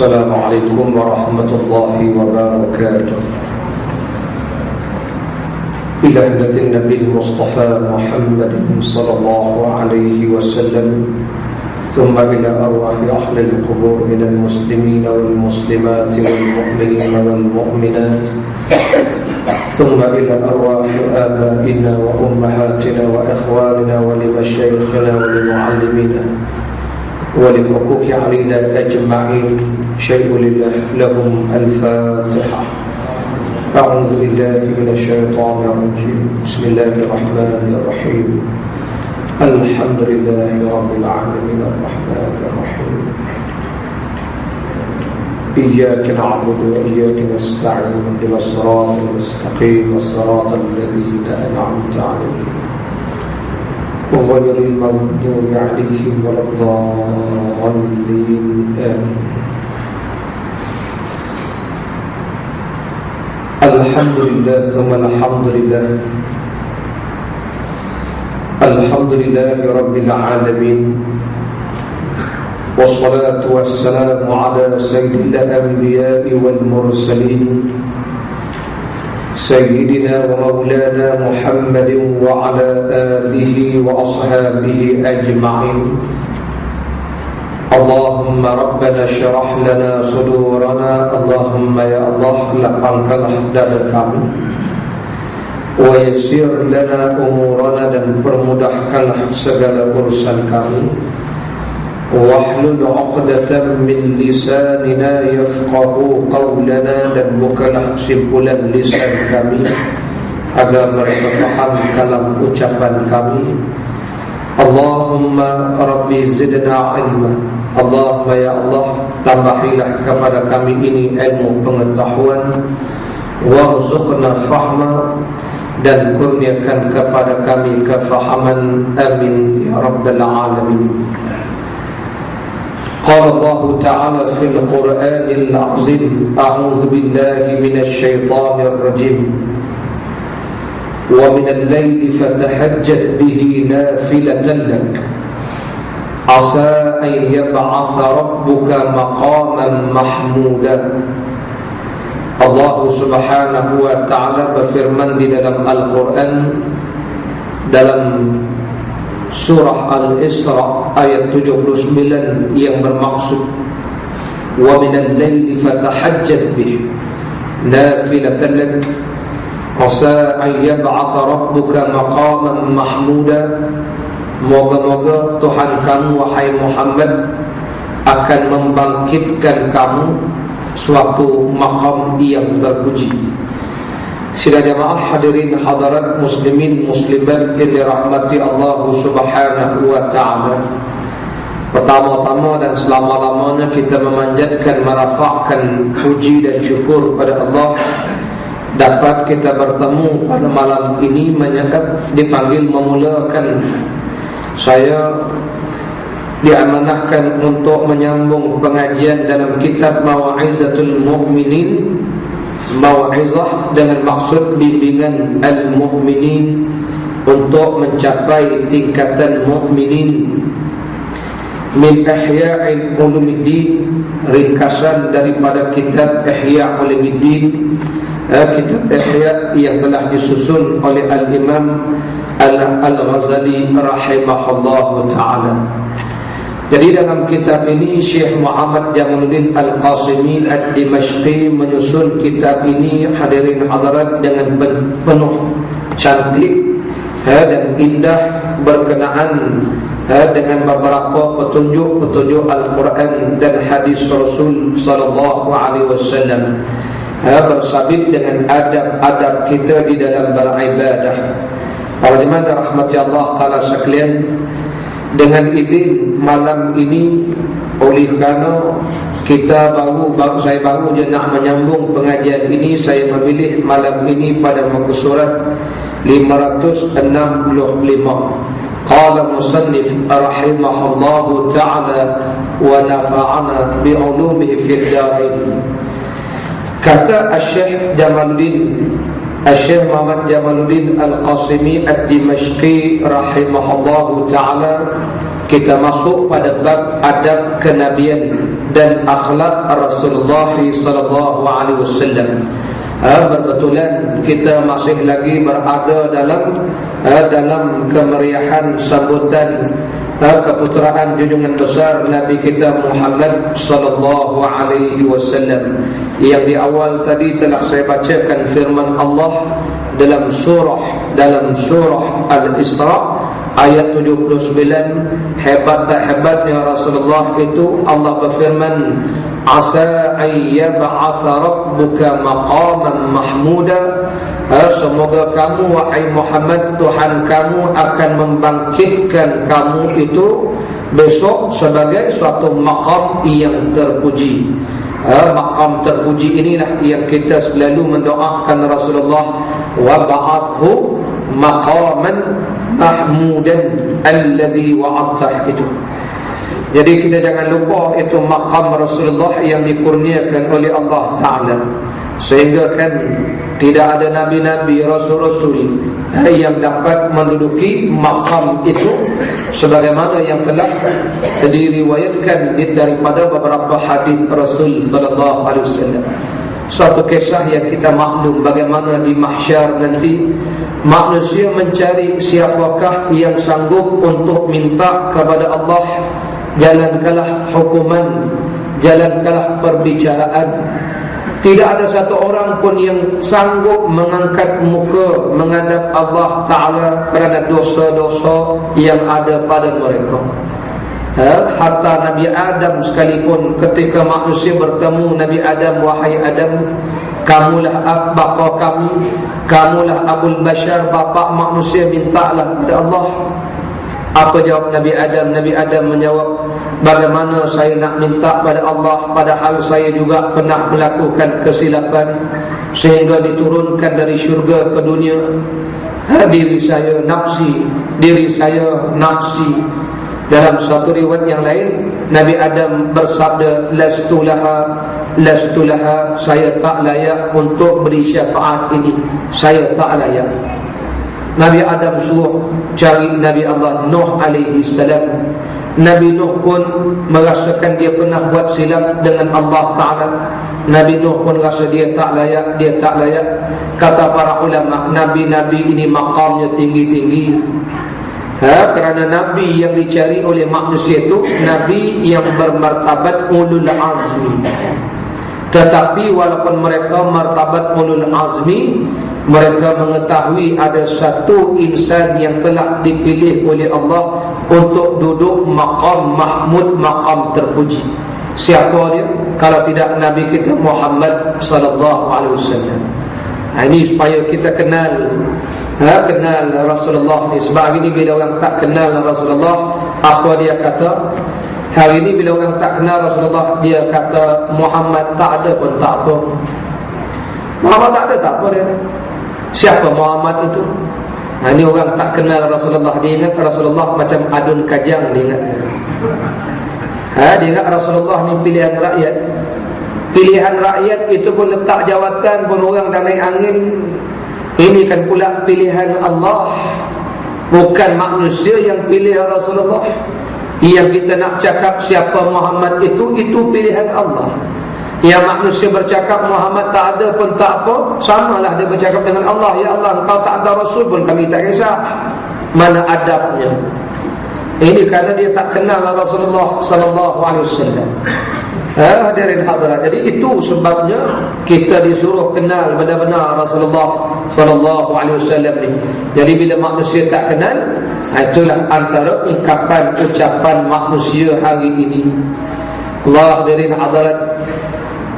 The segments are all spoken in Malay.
السلام عليكم ورحمة الله وبركاته. إلى هدى النبي المصطفى محمد صلى الله عليه وسلم، ثم إلى أرواح أهل القبور من المسلمين والمسلمات والمؤمنين والمؤمنات، ثم إلى أرواح آبائنا وأمهاتنا وإخواننا ولمشايخنا ولمعلمينا ولحقوق علينا أجمعين. شيء لله لهم الفاتحة. أعوذ بالله من الشيطان الرجيم. بسم الله الرحمن الرحيم. الحمد لله رب العالمين الرحمن الرحيم. إياك نعبد وإياك نستعين اهدنا الصراط المستقيم صراط الذين أنعمت عليهم غير المغضوب عليهم ولا الضالين آمين. الحمد لله ثم الحمد لله. الحمد لله رب العالمين، والصلاة والسلام على سيد الأنبياء والمرسلين سيدنا ومولانا محمد وعلى آله وأصحابه أجمعين. اللهم ربنا اشرح لنا صدورنا. اللهم يا الله lapangkanlah dada kami, wa yassir lana umurana, dan permudahkanlah segala urusan kami. Wahlul 'uqdatam min lisanina yafqahu qawlana, dan bukalah simpulan lisan kami agar mereka faham kalam ucapan kami. Allahumma rabbi zidna ilma. Allahumma ya Allah, tambahilah kepada kami ini ilmu pengetahuan. Warzuqna fahma, dan kurniakan kepada kami kefahaman. Amin ya rabbal alamin. Qala Allah Ta'ala fil Qur'anil Azim. A'udzu billahi minasy syaithanir rajim. Wa minal laili fatahajjad bihi nafilatan lak, asa an yab'atha rabbuka maqaman mahmuda. Allah Subhanahu wa Ta'ala berfirman di dalam Al-Quran, dalam surah Al-Isra ayat 79, yang bermaksud wa minal laili fatahajjad bihi nafilatan lak, asa an yab'atha rabbuka maqaman mahmuda. Moga-moga Tuhan kamu, wahai Muhammad, akan membangkitkan kamu suatu maqam yang terpuji. Sidang jamaah hadirin hadirat muslimin muslimat yang dirahmati Allah Subhanahu wa Ta'ala. Pertama-tama dan selama-lamanya kita memanjatkan, merafakkan puji dan syukur pada Allah dapat kita bertemu pada malam ini, menyadap dipanggil memulakan. Saya diamanahkan untuk menyambung pengajian dalam kitab Mau'izatul Mu'minin. Mau'izah dengan maksud bimbingan al-mu'minin untuk mencapai tingkatan mu'minin. Min Ihya'il Ulumuddin, ringkasan daripada kitab Ihya' Ulumuddin, kitab Ihya' yang telah disusun oleh Al-Imam Al-Ghazali rahimahullahu ta'ala. Jadi dalam kitab ini Syekh Muhammad Jamaluddin Al-Qasimi Ad-Dimashqi menyusun kitab ini, hadirin hadirat, dengan penuh cantik dan indah, berkenaan dengan beberapa petunjuk Al-Quran dan hadis Rasul sallallahu alaihi wasallam, bersabit dengan adab-adab kita di dalam beribadah. Para jemaah rahmati Allah taala sekalian, dengan izin malam ini, oleh kerana kita saya baru je nak menyambung pengajian ini, saya memilih malam ini pada muka surat 565. Qala musannif rahimahullahu ta'ala wa nafa'ana bi'ulumihi fid darain. Kata Syekh Jamaluddin, Syekh Muhammad Jamaluddin Al-Qasimi Ad-Dimashqi rahimahullahu ta'ala, kita masuk pada bab adab kenabian. dan akhlak Rasulullah sallallahu alaihi wasallam. Berbetulan kita masih lagi berada dalam kemeriahan sambutan keputeraan junjungan besar Nabi kita Muhammad sallallahu alaihi wasallam, yang di awal tadi telah saya bacakan firman Allah dalam surah Al-Isra ayat 79. Hebat tak hebatnya Rasulullah itu, Allah berfirman, asa ayyab'atha rabbuka maqaman mahmuda, semoga kamu wahai Muhammad, Tuhan kamu akan membangkitkan kamu itu besok sebagai suatu maqam yang terpuji. Maqam terpuji inilah yang kita selalu mendoakan Rasulullah, wa ba'athu maqaman mahmudan alladhi wa'adtah itu. Jadi kita jangan lupa itu maqam Rasulullah yang dikurniakan oleh Allah Ta'ala, sehingga kan tidak ada nabi-nabi, rasul-rasul yang dapat menduduki maqam itu, sebagaimana yang telah diriwayatkan daripada beberapa hadis Rasul sallallahu alaihi wasallam. Suatu kisah yang kita maklum bagaimana di mahsyar nanti manusia mencari siapakah yang sanggup untuk minta kepada Allah, jalankanlah hukuman, jalankanlah perbicaraan. Tidak ada satu orang pun yang sanggup mengangkat muka menghadap Allah Ta'ala kerana dosa-dosa yang ada pada mereka. Hatta Nabi Adam sekalipun, ketika manusia bertemu Nabi Adam, wahai Adam, kamulah bapa kami, kamulah Abul Bashar, bapa manusia, mintalah kepada Allah. Apa jawab Nabi Adam? Nabi Adam menjawab, bagaimana saya nak minta pada Allah padahal saya juga pernah melakukan kesilapan sehingga diturunkan dari syurga ke dunia. Diri saya nafsi. Dalam satu riwayat yang lain, Nabi Adam bersabda, lastu laha, saya tak layak untuk beri syafaat ini, saya tak layak. Nabi Adam suruh cari Nabi Allah Nuh alaihi salam. Nabi Nuh pun merasakan dia pernah buat silap dengan Allah Ta'ala. Nabi Nuh pun rasa dia tak layak. Kata para ulama, Nabi-Nabi ini maqamnya tinggi-tinggi. Kerana Nabi yang dicari oleh manusia itu Nabi yang bermartabat ulul azmi. Tetapi walaupun mereka martabat ulul azmi, mereka mengetahui ada satu insan yang telah dipilih oleh Allah untuk duduk maqam mahmud, maqam terpuji. Siapa dia? Kalau tidak Nabi kita Muhammad sallallahu alaihi wasallam. Ini supaya kita kenal Rasulullah ni. Sebab hari ni bila orang tak kenal Rasulullah, apa dia kata? Hari ini bila orang tak kenal Rasulullah, dia kata Muhammad tak ada pun tak apa. Muhammad tak ada tak apa dia. Siapa Muhammad itu? Ini orang tak kenal Rasulullah. Dia ingat Rasulullah macam adun kajang. Dia ingat Rasulullah ni pilihan rakyat. Pilihan rakyat itu pun letak jawatan pun orang dah naik angin. Ini kan pula pilihan Allah, bukan manusia yang pilih Rasulullah. Yang kita nak cakap siapa Muhammad itu pilihan Allah. Yang manusia bercakap Muhammad tak ada pun tak apa, samalah dia bercakap dengan Allah, ya Allah engkau tak ada Rasul pun kami tak kisah. Mana adabnya? Ini kerana dia tak kenal Rasulullah sallallahu alaihi wasallam. Hadirin hadirat, jadi itu sebabnya kita disuruh kenal benar-benar Rasulullah sallallahu alaihi wasallam ni. Jadi bila manusia tak kenal, itulah antara ucapan manusia hari ini. Allah, hadirin hadirat,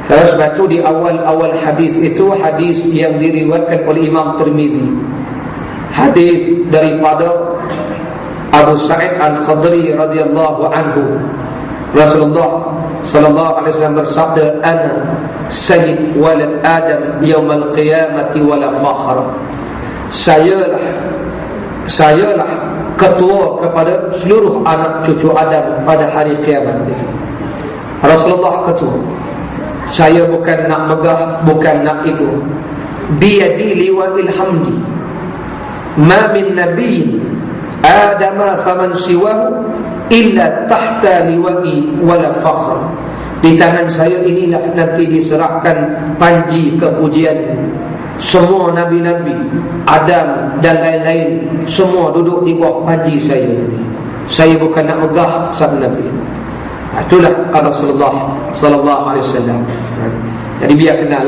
sebab itu di awal hadis itu hadis yang diriwayatkan oleh Imam Tirmizi, hadis daripada Abu Sa'id Al-Khudri radhiyallahu anhu. Rasulullah sallallahu alaihi wasallam bersabda, ana sayyid walad Adam yaumal qiyamati wala fakhr. Sayalah ketua kepada seluruh anak cucu Adam pada hari kiamat itu. Rasulullah ketua. Saya bukan nak megah, bukan nak ego. Biyadi liwa'il hamdi. Ma min nabiyyin adama faman siwahu illa tahta liwa'i wala fakhr. Di tangan saya inilah nanti diserahkan panji kepujian semua nabi-nabi, Adam dan lain-lain, semua duduk di bawah panji saya ini. Saya bukan nak megah sabda Nabi. Itulah Rasulullah sallallahu alaihi wasallam. Jadi biar kenal.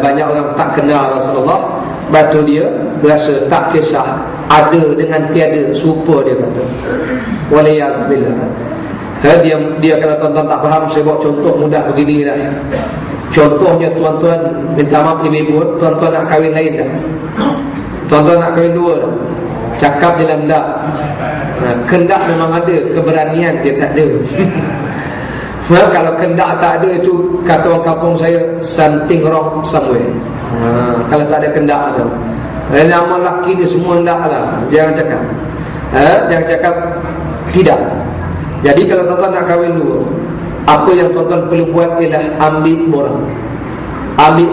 Banyak orang tak kenal Rasulullah, batu dia rasa tak kisah, ada dengan tiada serupa, dia kata. Waliyazbillah. Dia kalau tuan-tuan tak faham, saya bawa contoh mudah begini dah. Contohnya tuan-tuan, minta maaf ibu-ibu, tuan-tuan nak kahwin lain dah. Tuan-tuan nak kahwin dua dah. Cakap dalam dah. Kendak memang ada, keberanian dia tak ada. Kalau kendak tak ada itu, kata orang kampung saya, something wrong somewhere. Kalau tak ada kendak tu, nama lelaki ni semua hendak lah. Jangan cakap jangan cakap tidak. Jadi kalau tuan-tuan nak kahwin dua, apa yang tuan-tuan perlu buat ialah ambil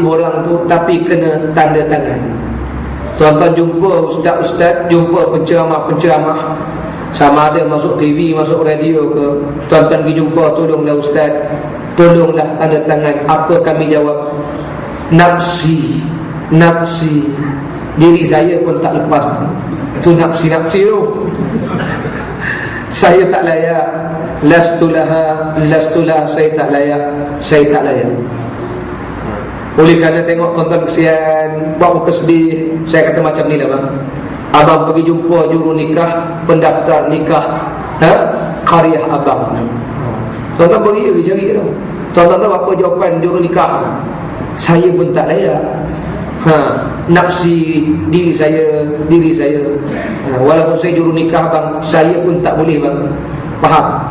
borang tu, tapi kena tanda tangan. Tuan-tuan jumpa ustaz-ustaz, jumpa penceramah, sama ada masuk TV, masuk radio ke, tuan-tuan pergi jumpa, tolonglah ustaz, tolonglah tanda tangan. Apa kami jawab? Nafsi. Diri saya pun tak lepas. Itu nafsi tu. Saya tak layak. Lastulah, saya tak layak. Oleh kerana tengok tuan-tuan kesian, buat muka sedih, saya kata macam ni lah bang. Abang pergi jumpa juru nikah, pendaftar nikah, qaryah abang. Tuan-tuan pergi cari dia. Tuan-tuan tahu apa jawapan juru nikah? Saya pun tak layak. Nafsi diri saya. Walaupun saya juru nikah bang, saya pun tak boleh bang. Faham?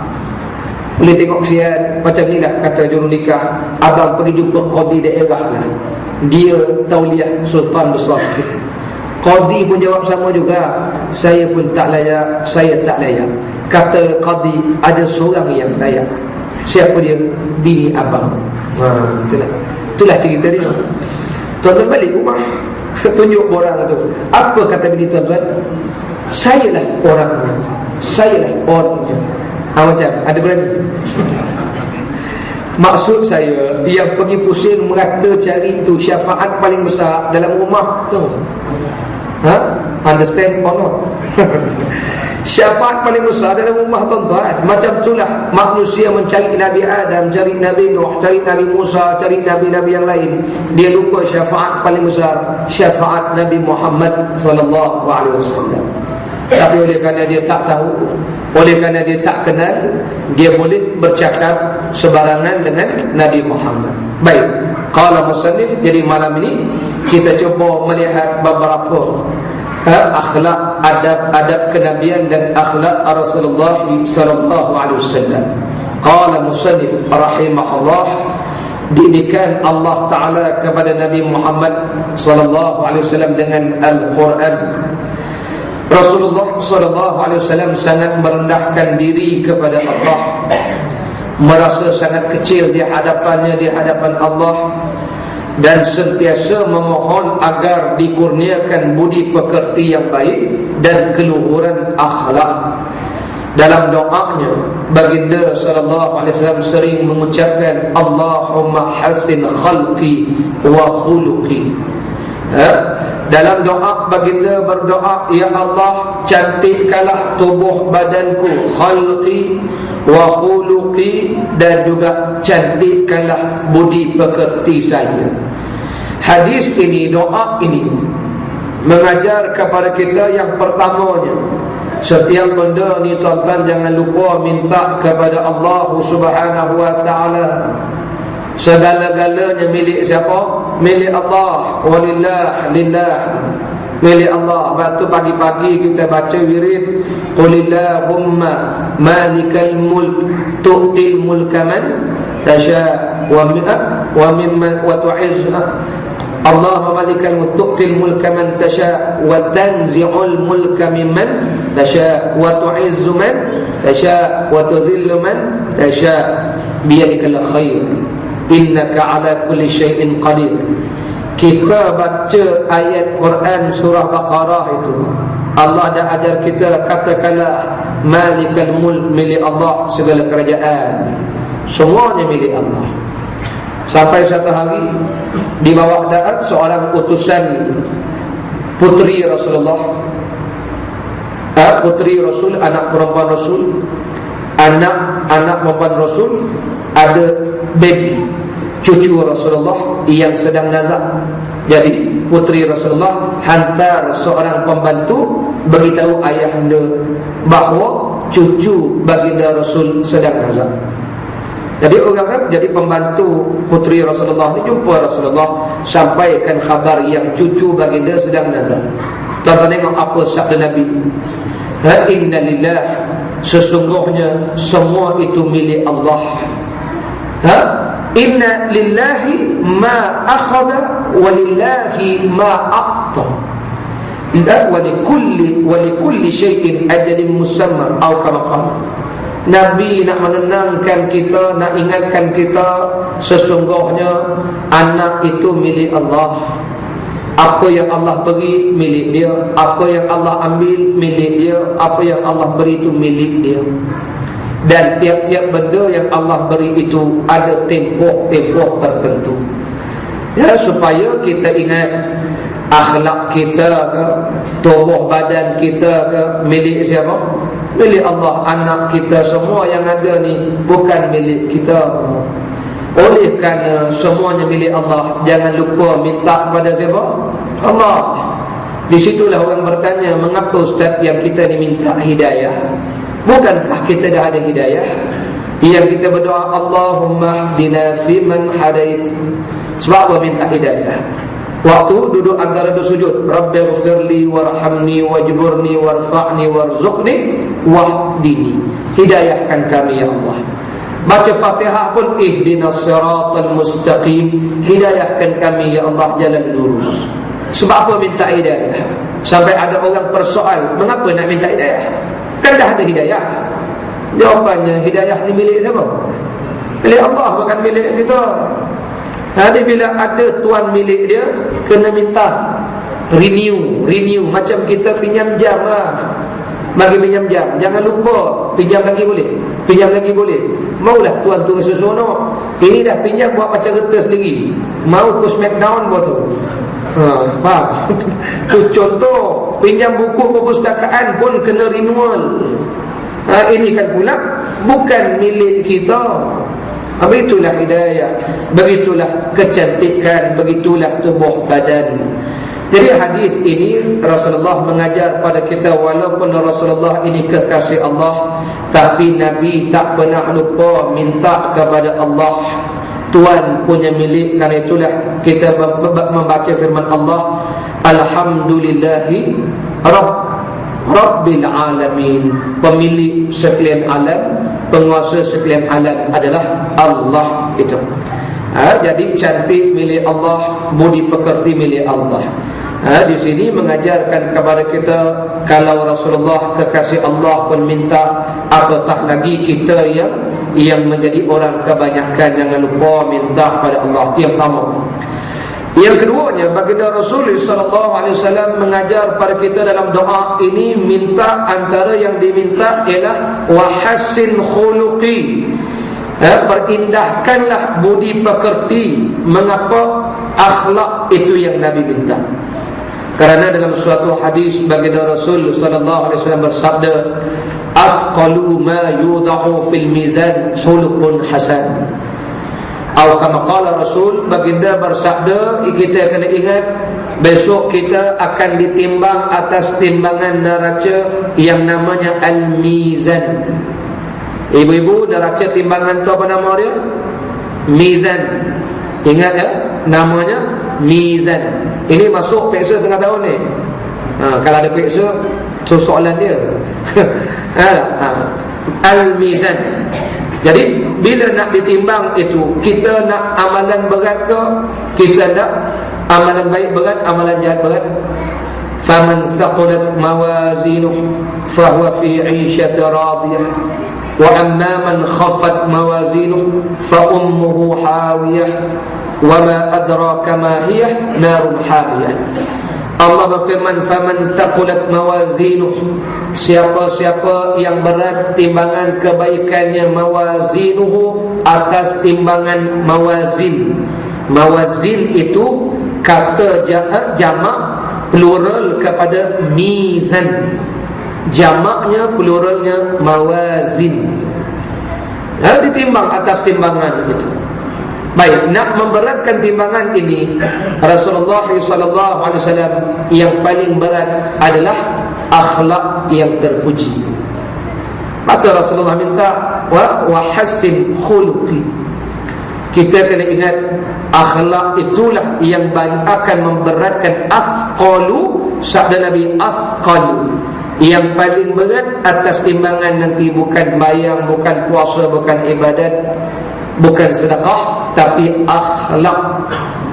Boleh tengok kesian. Macam ni lah kata juru nikah. Abang pergi jumpa qadi daerah lah. Dia tauliah Sultan Besar. Qadi pun jawab sama juga. Saya pun tak layak. Kata qadi, ada seorang yang layak. Siapa dia? Bini abang. Itulah cerita dia. Tuan-tuan balik rumah, tunjuk borang tu. Apa kata bini tuan-tuan? Sayalah orangnya. Macam ada berani. Maksud saya, yang pergi pusing merata cari itu syafaat paling besar dalam rumah tu. Understand or not? Syafaat paling besar dalam rumah tuan-tuan. Macam itulah manusia mencari Nabi Adam, cari Nabi Nuh, cari Nabi Musa, cari Nabi-Nabi yang lain. Dia lupa syafaat paling besar, syafaat Nabi Muhammad sallallahu alaihi wasallam. Tapi oleh kerana dia tak tahu, oleh kerana dia tak kenal, dia boleh bercakap sebarangan dengan Nabi Muhammad. Baik, qala musannif. Jadi malam ini kita cuba melihat beberapa akhlak, adab kenabian dan akhlak Rasulullah sallallahu alaihi wasallam. Qala musannif rahimahullah, didikan Allah Taala kepada Nabi Muhammad sallallahu alaihi wasallam dengan Al-Quran. Rasulullah sallallahu alaihi wasallam sangat merendahkan diri kepada Allah, merasa sangat kecil di hadapannya, di hadapan Allah, dan sentiasa memohon agar dikurniakan budi pekerti yang baik dan keluhuran akhlak. Dalam doanya, baginda sallallahu alaihi wasallam sering mengucapkan Allahumma hassin khalqi wa khuluqi. Dalam doa baginda berdoa, ya Allah, cantikkanlah tubuh badanku, khalqi wa khuluqi, dan juga cantikkanlah budi pekerti saya. Hadis ini, doa ini mengajar kepada kita yang pertamanya, setiap benda ni tuan-tuan jangan lupa minta kepada Allah Subhanahu wa taala. Segala-galanya milik siapa? Milik Allah. Walillah, lillah, milik Allah. Batu pagi-pagi kita baca wirid, qulillahumma malikal mulk tu'til mulka man tasha wa mimman wa tu'izzu. Allahumma malikal mulk tu'til mulka man tasha wa tanzi'ul mulka mimman tasha wa tu'izzu man tasha wa tudhillu man tasha biyadikal khair innaka ala kulli syai'in qadir. Kita baca ayat Quran surah Baqarah itu, Allah dah ajar kita, katakanlah malikal mulk, milik Allah segala kerajaan. semuanya milik Allah. Sampai satu hari di bawah daat seorang utusan putri Rasulullah, putri Rasul, anak perempuan Rasul, anak perempuan Rasul, ada baby, cucu Rasulullah yang sedang nazak. Jadi putri Rasulullah hantar seorang pembantu beritahu ayahanda bahawa cucu baginda Rasul sedang nazak. Jadi jadi pembantu putri Rasulullah ni jumpa Rasulullah, sampaikan khabar yang cucu baginda sedang nazak. Tuan-tuan tengok apa sabda Nabi. Inna lillah, sesungguhnya semua itu milik Allah. Inna lillahi ma akhadha wa lillahi ma a'ta. Wa likulli syai'in ajalin musamma atau kama qala. Nabi nak menenangkan kita, nak ingatkan kita, sesungguhnya anak itu milik Allah. Apa yang Allah beri milik dia, apa yang Allah ambil milik dia, apa yang Allah beri itu milik dia. Dan tiap-tiap benda yang Allah beri itu ada tempoh tertentu. Ya, supaya kita ingat akhlak kita ke, tubuh badan kita ke, milik siapa? Milik Allah. Anak kita semua yang ada ni bukan milik kita. Oleh kerana semuanya milik Allah, jangan lupa minta kepada siapa? Allah. Di situlah orang bertanya, mengapa ustaz yang kita diminta hidayah? Bukankah kita dah ada hidayah? Yang kita berdoa, Allahumma hdina fiman hadait. Sebab apa minta hidayah? Waktu duduk antara dua sujud, Rabbighfirli warhamni wajburni warfa'ni warzuqni wahdini. Hidayahkan kami ya Allah. Baca Fatihah pun ihdinas siratal mustaqim. Hidayahkan kami ya Allah jalan lurus. Sebab apa minta hidayah? Sampai ada orang persoal, mengapa nak minta hidayah? Kan dah ada hidayah. Jawapannya, hidayah ni milik siapa? Milik Allah, bukan milik kita. Jadi bila ada tuan milik dia, kena minta renew. Macam kita pinjam jam lah. Bagi pinjam jam, jangan lupa pinjam lagi boleh. Maulah tuan tu rasa seronok. Ini dah pinjam buat macam kereta sendiri, mau ke Smackdown buat tu. Faham? Tu contoh. Pinjam buku perpustakaan pun kena renewal. Ini kan pula bukan milik kita. Begitulah hidayah, begitulah kecantikan, begitulah tubuh badan. Jadi hadis ini Rasulullah mengajar pada kita, walaupun Rasulullah ini kekasih Allah, tapi Nabi tak pernah lupa minta kepada Allah. Tuhan punya milik. Karena itulah kita membaca firman Allah, Alhamdulillahi Rabbil Alamin. Pemilik sekalian alam, penguasa sekalian alam adalah Allah itu. Jadi cantik milik Allah, budi pekerti milik Allah. Di sini mengajarkan kepada kita, kalau Rasulullah kekasih Allah pun minta, apatah lagi kita yang menjadi orang kebanyakan. Jangan lupa minta kepada Allah. Yang pertama. Yang keduanya, baginda Rasul SAW mengajar pada kita dalam doa ini, minta, antara yang diminta ialah wahassin khuluqi. Perindahkanlah budi pekerti. Mengapa? Akhlak itu yang Nabi minta. Kerana dalam suatu hadis baginda Rasul SAW bersabda, afqalu ma yuda'u fil mizan khuluqun hasan. Atau kama qala Rasul, baginda bersabda, kita kena ingat besok kita akan ditimbang atas timbangan neraca yang namanya al-mizan. Ibu-ibu, neraca timbangan tu apa nama dia? Mizan. Ingat ya, namanya mizan. Ini masuk peksa tengah tahun ni. Kalau ada peksa, tu soalan dia. Al-mizan. Jadi bila nak ditimbang itu, kita nak amalan berat ke, kita nak amalan baik berat, amalan jahat berat? Faman thaqulat mawazinuhu fahuwa fi 'ishatin radiyah, wa amma man khaffat mawazinuhu fa ummuhu hawiyah, wa ma adraka ma hiya narun hamiyah. Allah berfirman, faman thaqulat mawazinuh, siapa-siapa yang berat timbangan kebaikannya, mawazinuhu, atas timbangan mawazin. Mawazin itu kata jamak plural kepada mizan, jamaknya pluralnya mawazin. Lalu ditimbang atas timbangan itu. Baik, nak memberatkan timbangan ini, Rasulullah SAW yang paling berat adalah akhlak yang terpuji. Maka Rasulullah minta wa hassin khuluqi. Kita kena ingat akhlak itulah yang akan memberatkan. Afqalu, sabda Nabi, afqalu, yang paling berat atas timbangan nanti bukan bayang, bukan puasa, bukan ibadat, bukan sedekah, tapi akhlak.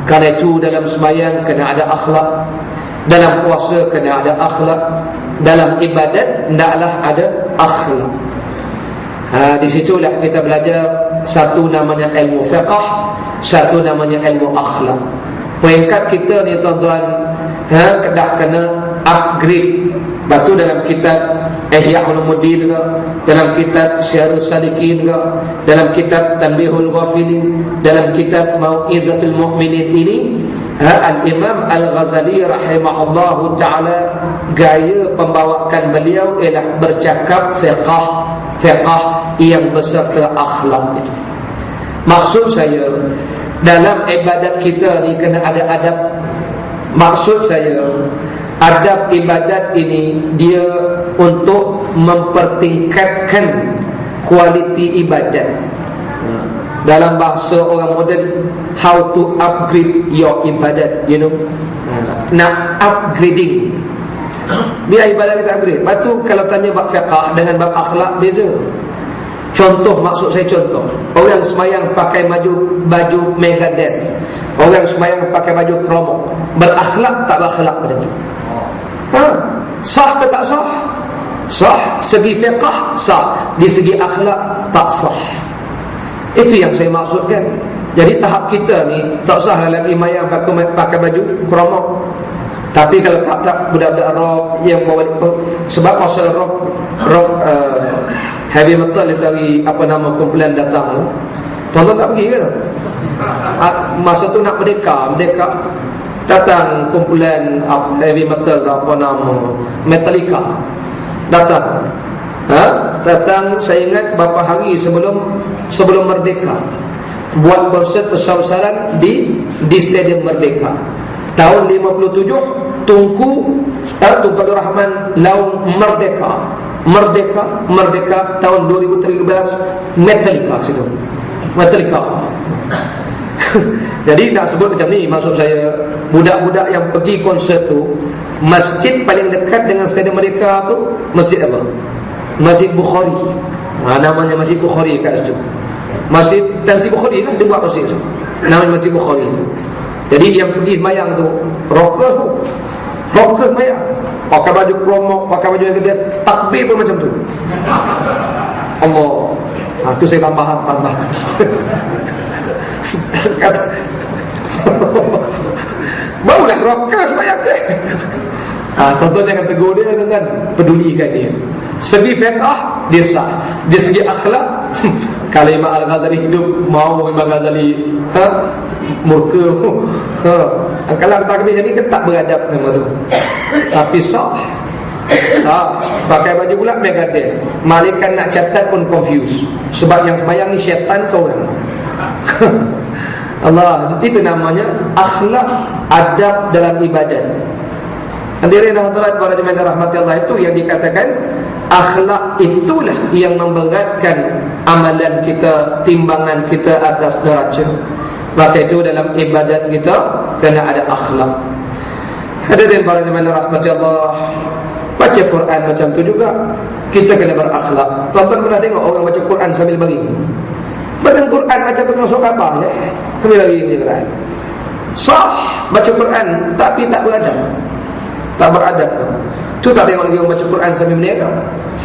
Karena itu dalam sembahyang kena ada akhlak, dalam puasa kena ada akhlak, dalam ibadat hendaklah ada akhlak. Di situlah kita belajar satu namanya ilmu fiqh, satu namanya ilmu akhlak. Peringkat kita ni tuan-tuan, dah kena upgrade. Batu dalam kitab Ihya Ulumuddin ke, dalam kitab Syiarus Salikin ke, dalam kitab Tanbihul Ghafilin, dalam kitab Mau'izatul Mu'minin ini, Al-Imam Al-Ghazali rahimahullahu ta'ala, gaya pembawakan beliau ialah bercakap fiqh yang beserta akhlak itu. Maksud saya, dalam ibadat kita ni kena ada adab. Maksud saya, adab ibadat ini dia untuk mempertingkatkan kualiti ibadat. Dalam bahasa orang moden, how to upgrade your ibadat, you know. Nak upgrading. Biar ibadat kita upgrade. Lepas tu kalau tanya bab fiqh dengan bab akhlak beza. Contoh, maksud saya contoh, orang semayang pakai baju Megadeth, orang semayang pakai baju kromok, berakhlak tak berakhlak pada itu? Sah ke tak sah? Sah. Segi fiqh sah, di segi akhlak tak sah. Itu yang saya maksudkan. Jadi tahap kita ni tak sah lagi mayang pakai baju kromok. Tapi kalau tak budak-budak rock yang bawa, sebab pasal rock heavy metal itu dari apa nama kumpulan datang tu, tuan-tuan tak pergi ke? Masa tu nak merdeka datang kumpulan heavy metal, apa nama, Metallica datang. Datang, saya ingat beberapa hari sebelum merdeka, buat konsert besar-besaran di Stadium Merdeka. Tahun 57 Tunku Abdul Rahman Laung Merdeka tahun 2013 Metallica situ. Metallica. Jadi nak sebut macam ni, maksud saya, budak-budak yang pergi konsert tu, masjid paling dekat dengan Stadium Merdeka tu masjid apa? Masjid Bukhari. Namanya Masjid Bukhari kat situ. Masjid Tansi Bukhari lah dia buat masjid tu. Namanya Masjid Bukhari. Jadi yang pergi sembahyang tu rocker sembahyang, pakai baju kromok, pakai baju yang gede, takbir pun macam tu. Allah. Tu saya tambah. Kata barulah rocker sembahyang dia. Tuan-tuan jangan tegur dia, tuan-tuan, pedulikan dia. Segi fiqh dia sah, di segi akhlak kalau Imam Al-Ghazali hidup, mau Imam Al-Ghazali murka. Kalau takbir jadi kan tak beradab nama tu. Tapi sah. Pakai baju pula Megadeth, malaikat nak catat pun confused, sebab yang sembahyang ni syaitan ke orang. Allah, itu namanya akhlak, adab dalam ibadat. Hadirin dan hadirat para jemaah rahmati Allah, itu yang dikatakan akhlak itulah yang memberatkan amalan kita, timbangan kita atas neraca. Maka itu dalam ibadat kita kena ada akhlak. Hadirin para jemaah rahmati Allah, baca Quran macam tu juga kita kena berakhlak. Tuan-tuan pernah tengok orang baca Quran sambil baring? Baca Quran macam tu masuk kapal ya, sambil baring je Quran. Sah baca Quran tapi tak beradab. Tak beradab tu tak tengok lagi orang baca Quran sambil menera,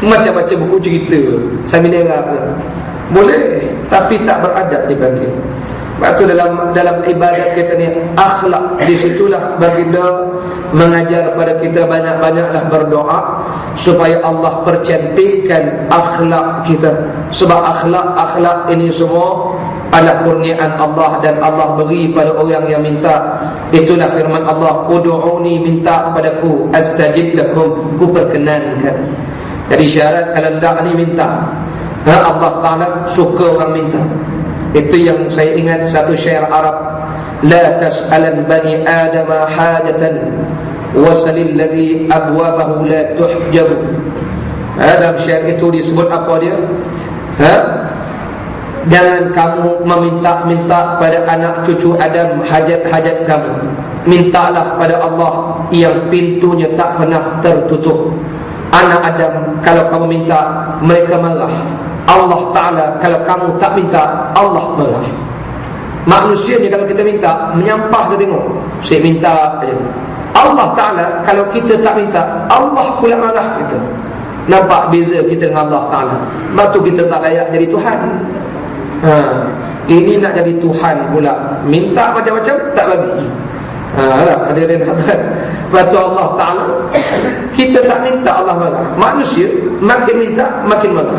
macam baca buku cerita sambil menera. Boleh, tapi tak beradab dipanggil. Sebab tu dalam ibadat kita ni, akhlak, di situlah baginda mengajar pada kita banyak-banyaklah berdoa supaya Allah percantikkan akhlak kita. Sebab akhlak ini semua adalah kurniaan Allah, dan Allah beri pada orang yang minta. Itulah firman Allah, ud'uni, minta padaku, astajib lakum, ku perkenankan. Jadi syarat kalau hendak ni minta, Allah Ta'ala suka orang minta. Itu yang saya ingat satu syair Arab, la tas'alan bani adama hajatan wasalil ladhi abwabahu la tuhjab. Dalam syair itu disebut apa dia? Jangan kamu meminta-minta pada anak cucu Adam hajat-hajat kamu. Mintalah pada Allah yang pintunya tak pernah tertutup. Anak Adam kalau kamu minta, mereka marah. Allah Ta'ala kalau kamu tak minta, Allah marah. Manusia ni kalau kita minta, menyampah dia tengok, saya minta aja. Allah Ta'ala kalau kita tak minta, Allah pula marah gitu. Nampak beza kita dengan Allah Ta'ala. Sebab tu kita tak layak jadi Tuhan. Ini nak jadi Tuhan pula, minta macam-macam tak bagi. Hadirin hadirat, lepas tu Allah Ta'ala, kita tak minta Allah marah. Manusia makin minta makin marah.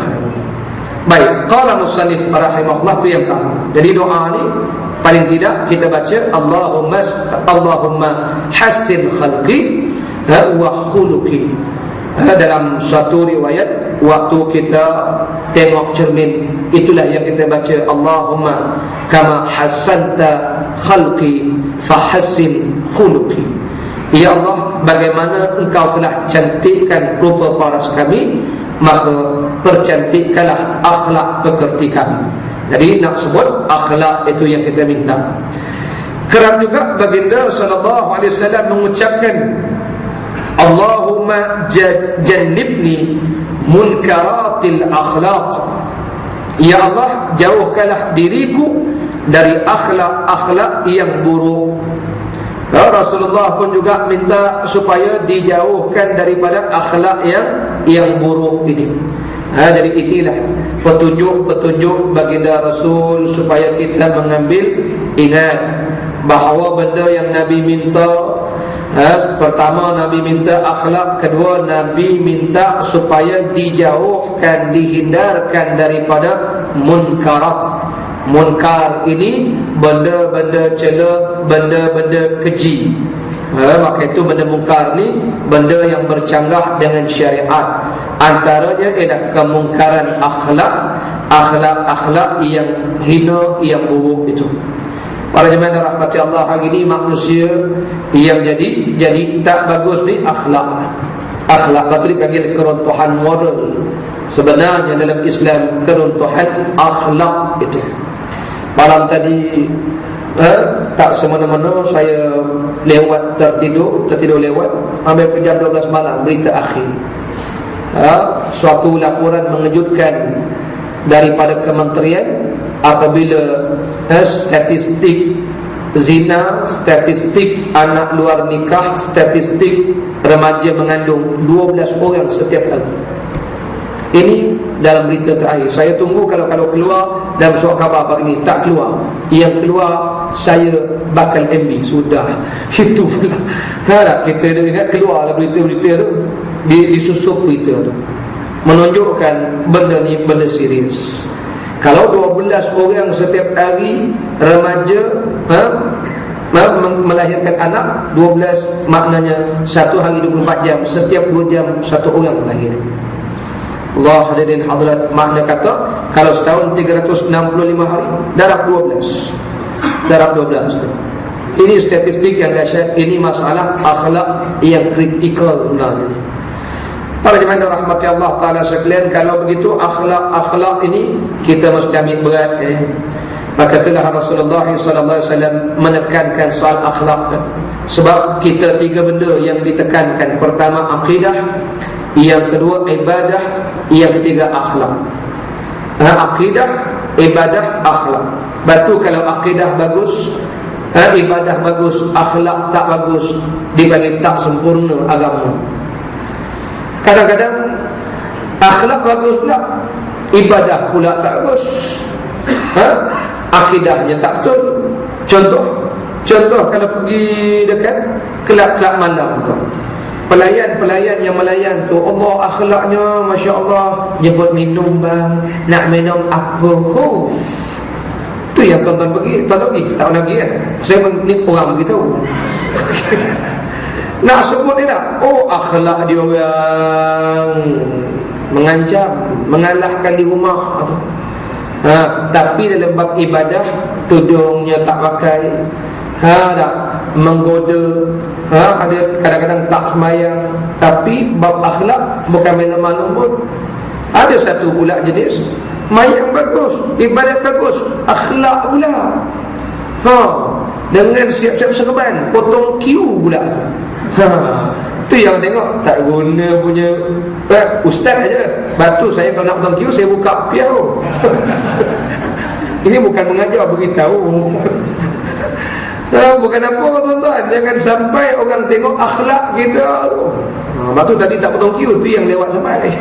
Baik, qala musannif rahimahullah, tu yang pertama. Jadi doa ni paling tidak kita baca Allahumma hassin khalqi wa khuluqi. Dalam suatu riwayat, waktu kita tengok cermin, itulah yang kita baca, Allahumma kama hassanta khalqi fahassin khuluqi. Ya Allah, bagaimana engkau telah cantikkan rupa paras kami, maka percantikkanlah akhlak pekerti kami. Jadi nak sebut akhlak itu yang kita minta. Kerap juga baginda sallallahu alaihi wasallam mengucapkan, Allahumma jannibni munkaratil akhlaq. Ya Allah, jauhkanlah diriku dari akhlak-akhlak yang buruk. Rasulullah pun juga minta supaya dijauhkan daripada akhlak yang buruk ini. Jadi inilah petunjuk-petunjuk baginda Rasul supaya kita mengambil. Ingat bahawa benda yang Nabi minta, pertama Nabi minta akhlak, kedua Nabi minta supaya dijauhkan, dihindarkan daripada munkarat. Munkar ini benda-benda cela, benda-benda keji. Maka itu benda munkar ni benda yang bercanggah dengan syariat. Antaranya ialah kemungkaran akhlak, akhlak-akhlak yang hina, yang buruk itu. Para jemaah yang rahmati Allah, hari ini manusia yang jadi tak bagus ni akhlak. Akhlak itu dipanggil keruntuhan moral. Sebenarnya dalam Islam keruntuhan akhlak itu. Malam tadi tak semena-mena saya tertidur lewat sampai ke jam 12 malam, berita akhir. Suatu laporan mengejutkan daripada kementerian apabila statistik zina, statistik anak luar nikah, statistik remaja mengandung 12 orang setiap hari. Ini dalam berita terakhir. Saya tunggu kalau keluar dalam surat khabar pagi ini. Tak keluar. Yang keluar saya bakal MB. Sudah. Itu pula. Kita ingat keluar berita-berita tu, disusup berita tu, menunjukkan benda ni benda serius. Kalau 12 orang setiap hari remaja melahirkan anak, 12 maknanya satu hari 24 jam, setiap 2 jam satu orang melahir. Allah hadirin hadirat, makna kata kalau setahun 365 hari, darab 12. Darab 12 tu. Ini statistik yang dahsyat. Ini masalah akhlak yang kritikal sebenarnya. Para jemaah yang rahmati Allah Ta'ala sekalian, kalau begitu akhlak ini kita mesti ambil berat. Maka itulah Rasulullah SAW menekankan soal akhlak. Sebab kita 3 benda yang ditekankan. Pertama akidah, yang kedua ibadah, yang ketiga akhlak. Akidah, ibadah, akhlak. Batu kalau akidah bagus, ibadah bagus, akhlak tak bagus, dipanggil tak sempurna agama. Kadang-kadang akhlak bagus pula, ibadah pula tak bagus. akidahnya tak betul. Contoh kalau pergi dekat kelab-kelab malam tu, pelayan yang melayan tu, Allah akhlaknya Masya Allah, jemput minum bang, nak minum apa? Tu yang tuan-tuan pergi. Tuan-tuan pergi? Tak pernah pergi kan? Saya ni orang beritahu. Nak sebut dia tak? Akhlak dia orang mengancam, mengalahkan di rumah tu. Tapi dalam bab ibadah, tudungnya tak pakai, tak menggoda, ada kadang-kadang tak semayang. Tapi bab akhlak bukan main-main pun. Ada satu pula jenis mayang bagus, ibadat bagus, akhlak pula dengan siap-siap serban, potong queue pula tu. Tu yang tengok tak guna punya ustaz aja. Batu saya kalau nak potong queue, saya buka piau. Ini bukan mengajar, beritahu. Bukan apa tuan-tuan. Jangan sampai orang tengok akhlak kita. Batu tadi tak potong queue, tu yang lewat sampai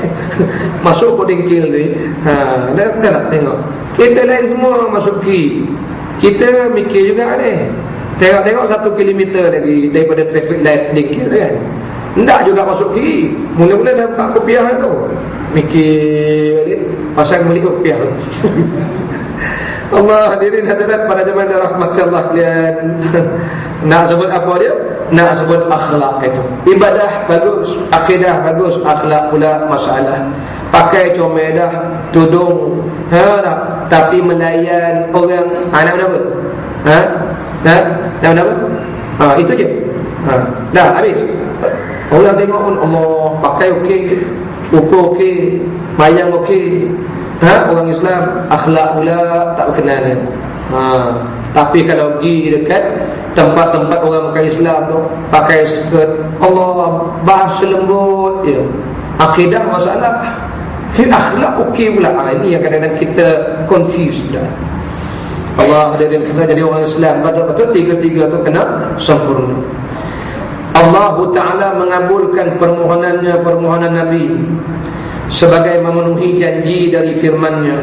masuk kodengkil ni. Dah nak tengok. Kita lain semua masuk queue. Kita mikir juga ni. Tengok 1 kilometer lagi daripada traffic light dengkil kan. Hendak juga masuk kiri. Mula-mula dah buka kopiah tu. Mikir ni, pasang beli kopiah. Allah hadirin hadirat pada zaman rahmat Allah kalian. Nak sebut apa dia? Nak sebut akhlak itu. Ibadah bagus, akidah bagus, akhlak pula masalah. Pakai comel dah, tudung, tapi melayan orang, nak apa? Nak apa? Itu je. Dah habis. Orang tengok pun Allah pakai okey, rupa okey, mayang okey. Orang Islam akhlak pula tak berkenan. Tapi kalau pergi dekat tempat-tempat orang pakai Islam tu, pakai skirt, Allah bahasa lembut dia. Akidah masalah, akhlak okey pula. Ini yang kadang-kadang kita confused dah. Allah hadirin kena jadi orang Islam betul-betul tiga-tiga tu kena sempurna. Allah Ta'ala mengabulkan permohonan Nabi sebagai memenuhi janji dari firman-Nya,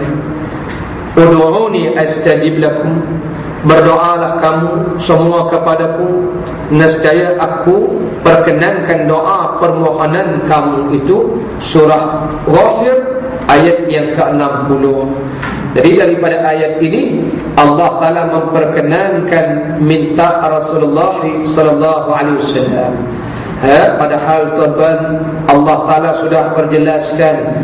Ud'uni astajib lakum, berdoalah kamu semua kepadaku, nescaya aku perkenankan doa permohonan kamu itu. Surah Ghafir ayat yang ke-60. Jadi daripada ayat ini Allah Ta'ala memperkenankan minta Rasulullah sallallahu alaihi wasallam. Padahal tuan-tuan, Allah Ta'ala sudah berjelaskan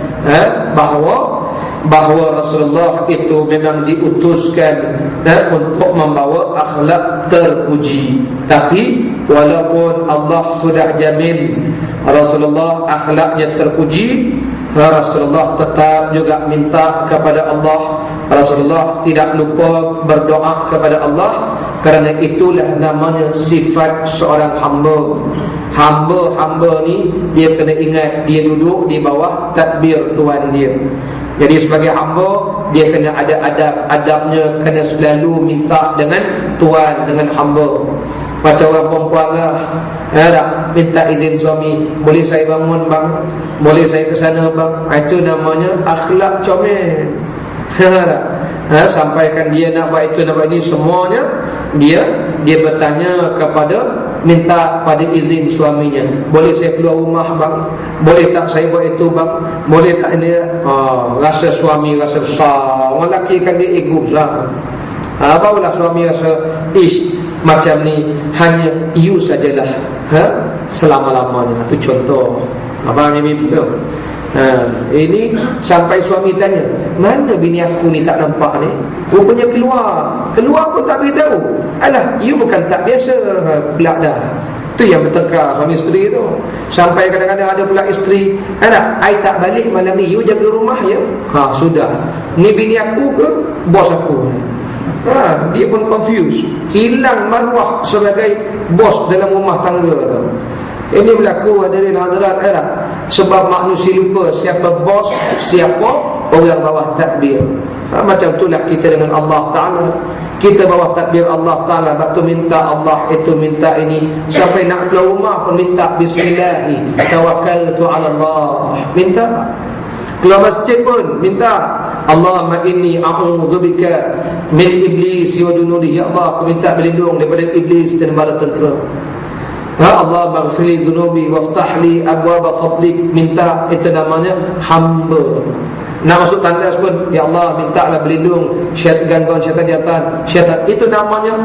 bahawa Rasulullah itu memang diutuskan untuk membawa akhlak terpuji. Tapi walaupun Allah sudah jamin Rasulullah akhlaknya terpuji, Rasulullah tetap juga minta kepada Allah. Rasulullah tidak lupa berdoa kepada Allah, kerana itulah namanya sifat seorang hamba. Hamba ni dia kena ingat dia duduk di bawah tadbir Tuhan dia. Jadi sebagai hamba, dia kena ada adab-adabnya, kena selalu minta dengan Tuhan, dengan hamba. Macam orang perempuan lah, minta izin suami, boleh saya bangun bang, boleh saya ke sana bang. Itu namanya akhlak comel. Sampaikan dia nak buat itu, nak buat ini, semuanya dia bertanya kepada, minta pada izin suaminya. Boleh saya keluar rumah bang? Boleh tak saya buat itu bang? Boleh tak ini? Rasa suami rasa besar. Orang lelaki kan dia ego besar. Barulah suami rasa macam ni hanya you sajalah selama-lamanya. Itu contoh. Abang ni betul. Ini sampai suami tanya, mana bini aku ni tak nampak ni? Rupanya keluar pun tak beritahu. Alah, you bukan tak biasa pula dah. Itu yang bertengkar suami isteri tu. Sampai kadang-kadang ada pula isteri, anak, I tak balik malam ni, you jaga rumah ya. Sudah. Ni bini aku ke bos aku ni? Dia pun confused, hilang maruah sebagai bos dalam rumah tangga tu. Ini berlaku hadirin hadirat sebab manusia lupa siapa bos, siapa orang bawah takbir. Macam itulah kita dengan Allah Ta'ala. Kita bawah takbir Allah Ta'ala, batu minta Allah itu, minta ini. Sampai nak keluar rumah pun minta bismillah, tawakkaltu ala Allah. Minta. Keluar masjid pun minta, Allahumma inni a'udzubika min iblis wa junudi. Ya Allah, aku minta berlindung daripada iblis dan bala tentera. Allah maghfirli dhunubi waftah li abwaba fadlik. Minta, itu namanya hamba. Nak masuk tandas pun, ya Allah mintalah berlindung gangguan syaitan jatan, syaitan. Itu namanya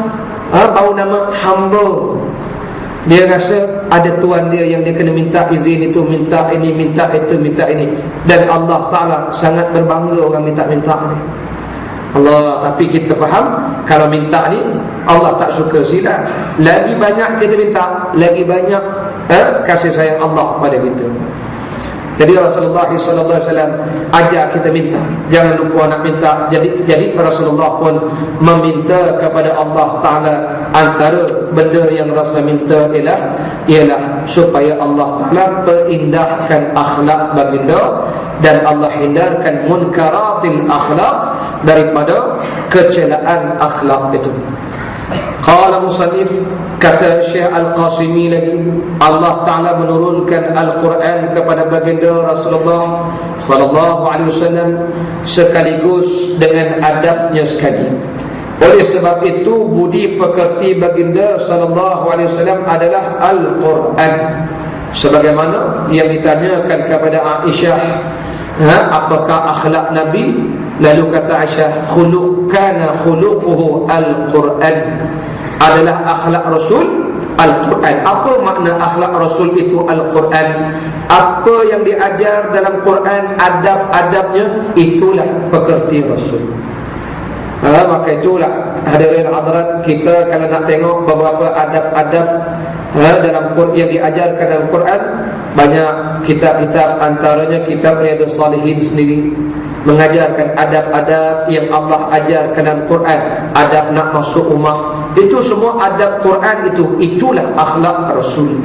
baru nama hamba. Dia rasa ada tuan dia yang dia kena minta izin itu, minta ini, minta itu, minta ini. Dan Allah Ta'ala sangat berbangga orang minta-minta ni. Allah, tapi kita faham kalau minta ni Allah tak suka sila. Lagi banyak kita minta, lagi banyak kasih sayang Allah pada kita. Jadi Rasulullah SAW ajar kita minta, jangan lupa nak minta. Jadi Rasulullah pun meminta kepada Allah Ta'ala. Antara benda yang Rasulullah minta ialah supaya Allah Ta'ala perindahkan akhlak baginda, dan Allah hindarkan munkaratil akhlak, daripada kecelaan akhlak itu. Qala musannif, kata Syekh Al-Qasimi lagi, Allah Ta'ala menurunkan Al-Quran kepada baginda Rasulullah sallallahu alaihi wasallam sekaligus dengan adabnya sekali. Oleh sebab itu budi pekerti baginda sallallahu alaihi wasallam adalah Al-Quran. Sebagaimana yang ditanyakan kepada Aisyah, apakah akhlak Nabi? Lalu kata Aisyah, kana khuluquhu Al-Quran. Adalah akhlak Rasul Al-Quran. Apa makna akhlak Rasul itu Al-Quran? Apa yang diajar dalam Quran, adab-adabnya, itulah pekerti Rasul. Maka itulah hadirin hadirat, kita kalau nak tengok beberapa adab-adab dalam Quran yang diajarkan dalam Quran, banyak kitab-kitab, antaranya kitab Riyadhus Shalihin sendiri mengajarkan adab-adab yang Allah ajarkan dalam Quran. Adab nak masuk rumah, itu semua adab Quran itulah akhlak Rasul.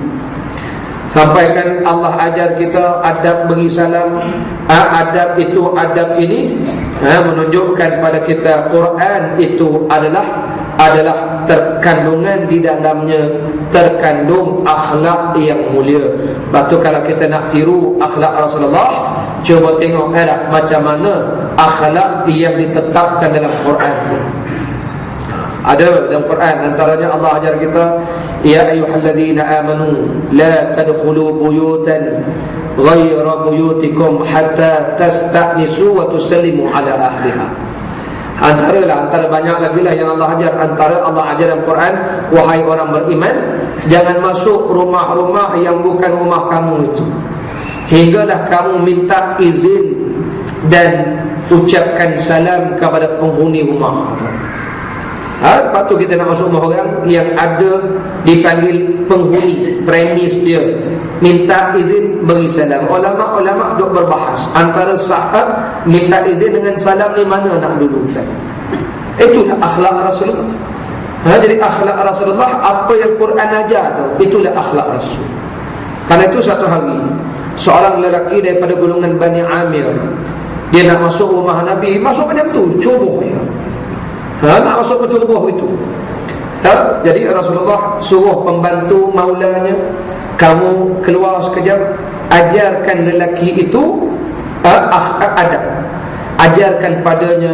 Sampaikan Allah ajar kita adab beri salam, adab itu, adab ini menunjukkan pada kita Quran itu adalah terkandungan di dalamnya, terkandung akhlak yang mulia. Lepas tu kalau kita nak tiru akhlak Rasulullah, cuba tengok macam mana akhlak yang ditetapkan dalam Quran. Ada dalam Quran, antaranya Allah ajar kita, ya ayyuhalladzina amanu la tadkhulu buyutan ghayra buyutikum hatta tasta'nisu wa tusallimu ala ahliha. Antara banyak lagi lah yang Allah ajar. Antara Allah ajar dalam Quran, wahai orang beriman, jangan masuk rumah-rumah yang bukan rumah kamu itu, hinggalah kamu minta izin dan ucapkan salam kepada penghuni rumah. Lepas tu kita nak masuk rumah orang yang ada dipanggil penghuni, premis dia, minta izin beri salam. Ulama' duk berbahas antara sahabat minta izin dengan salam ni mana nak dudukan. Itulah akhlak Rasulullah. Jadi akhlak Rasulullah, apa yang Quran ajar tu, itulah akhlak Rasul. Karena itu satu hari seorang lelaki daripada golongan Bani Amir, dia nak masuk rumah Nabi, masuk macam tu, cubuh ya. Nak masuk pencubuh itu. Jadi Rasulullah suruh pembantu maulanya, kamu keluar sekejap, ajarkan lelaki itu adab. Ajarkan padanya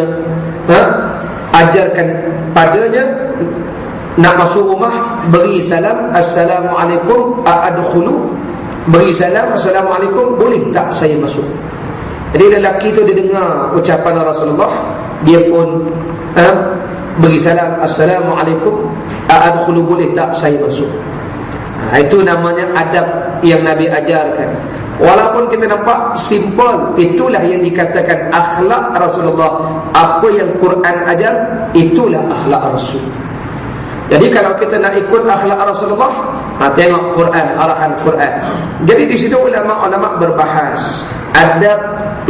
nak masuk rumah, beri salam, assalamualaikum adkhulu. Beri salam, assalamualaikum, boleh tak saya masuk? Jadi lelaki itu dia dengar ucapan Rasulullah, dia pun beri salam, assalamualaikum adkhulu, boleh tak saya masuk? Itu namanya adab yang Nabi ajarkan. Walaupun kita nampak simple, itulah yang dikatakan akhlak Rasulullah. Apa yang Quran ajar, itulah akhlak Rasul. Jadi kalau kita nak ikut akhlak Rasulullah, tengok Quran, arahan Quran. Jadi di situ ulama-ulama berbahas adab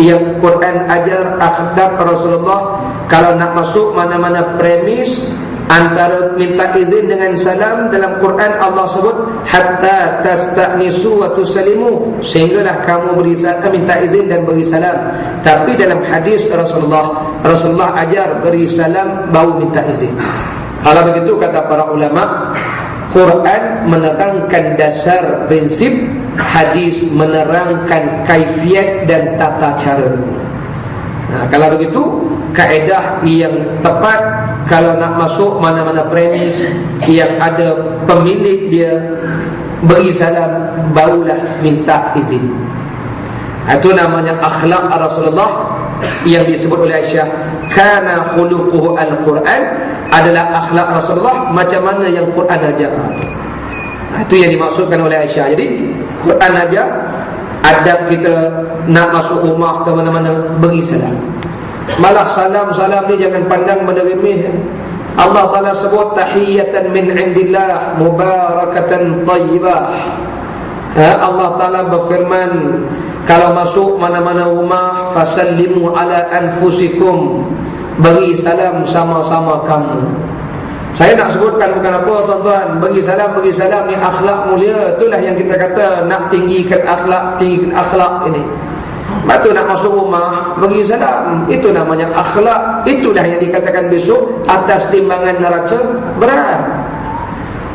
yang Quran ajar, akhlak Rasulullah. Kalau nak masuk mana-mana premis, antara minta izin dengan salam, dalam Quran Allah sebut hatta tasta'nisu wa tusallimu, sehinggalah kamu beri salam, minta izin dan beri salam. Tapi dalam hadis Rasulullah ajar beri salam baru minta izin. Kalau begitu kata para ulama, Quran menerangkan dasar prinsip hadis menerangkan kaifiat dan tata cara. Kalau begitu, kaedah yang tepat kalau nak masuk mana-mana premis yang ada pemilik dia beri salam, barulah minta izin. Itu namanya akhlak Rasulullah yang disebut oleh Aisyah, kana khuluquhu al-Quran, adalah akhlak Rasulullah macam mana yang Quran ajar. Itu yang dimaksudkan oleh Aisyah. Jadi Quran ajar, adab kita nak masuk rumah ke mana-mana beri salam. Malah salam-salam ni jangan pandang benda remeh. Allah Ta'ala sebut tahiyatan min indillah mubarakatan tayyibah. Allah Ta'ala berfirman, kalau masuk mana-mana rumah, fasallimu ala anfusikum, beri salam sama-sama kamu. Saya nak sebutkan bukan apa tuan-tuan, beri salam ni akhlak mulia. Itulah yang kita kata nak tinggikan akhlak ini. Lepas nak masuk rumah beri salam, itu namanya akhlak. Itulah yang dikatakan besok atas timbangan neraca berat.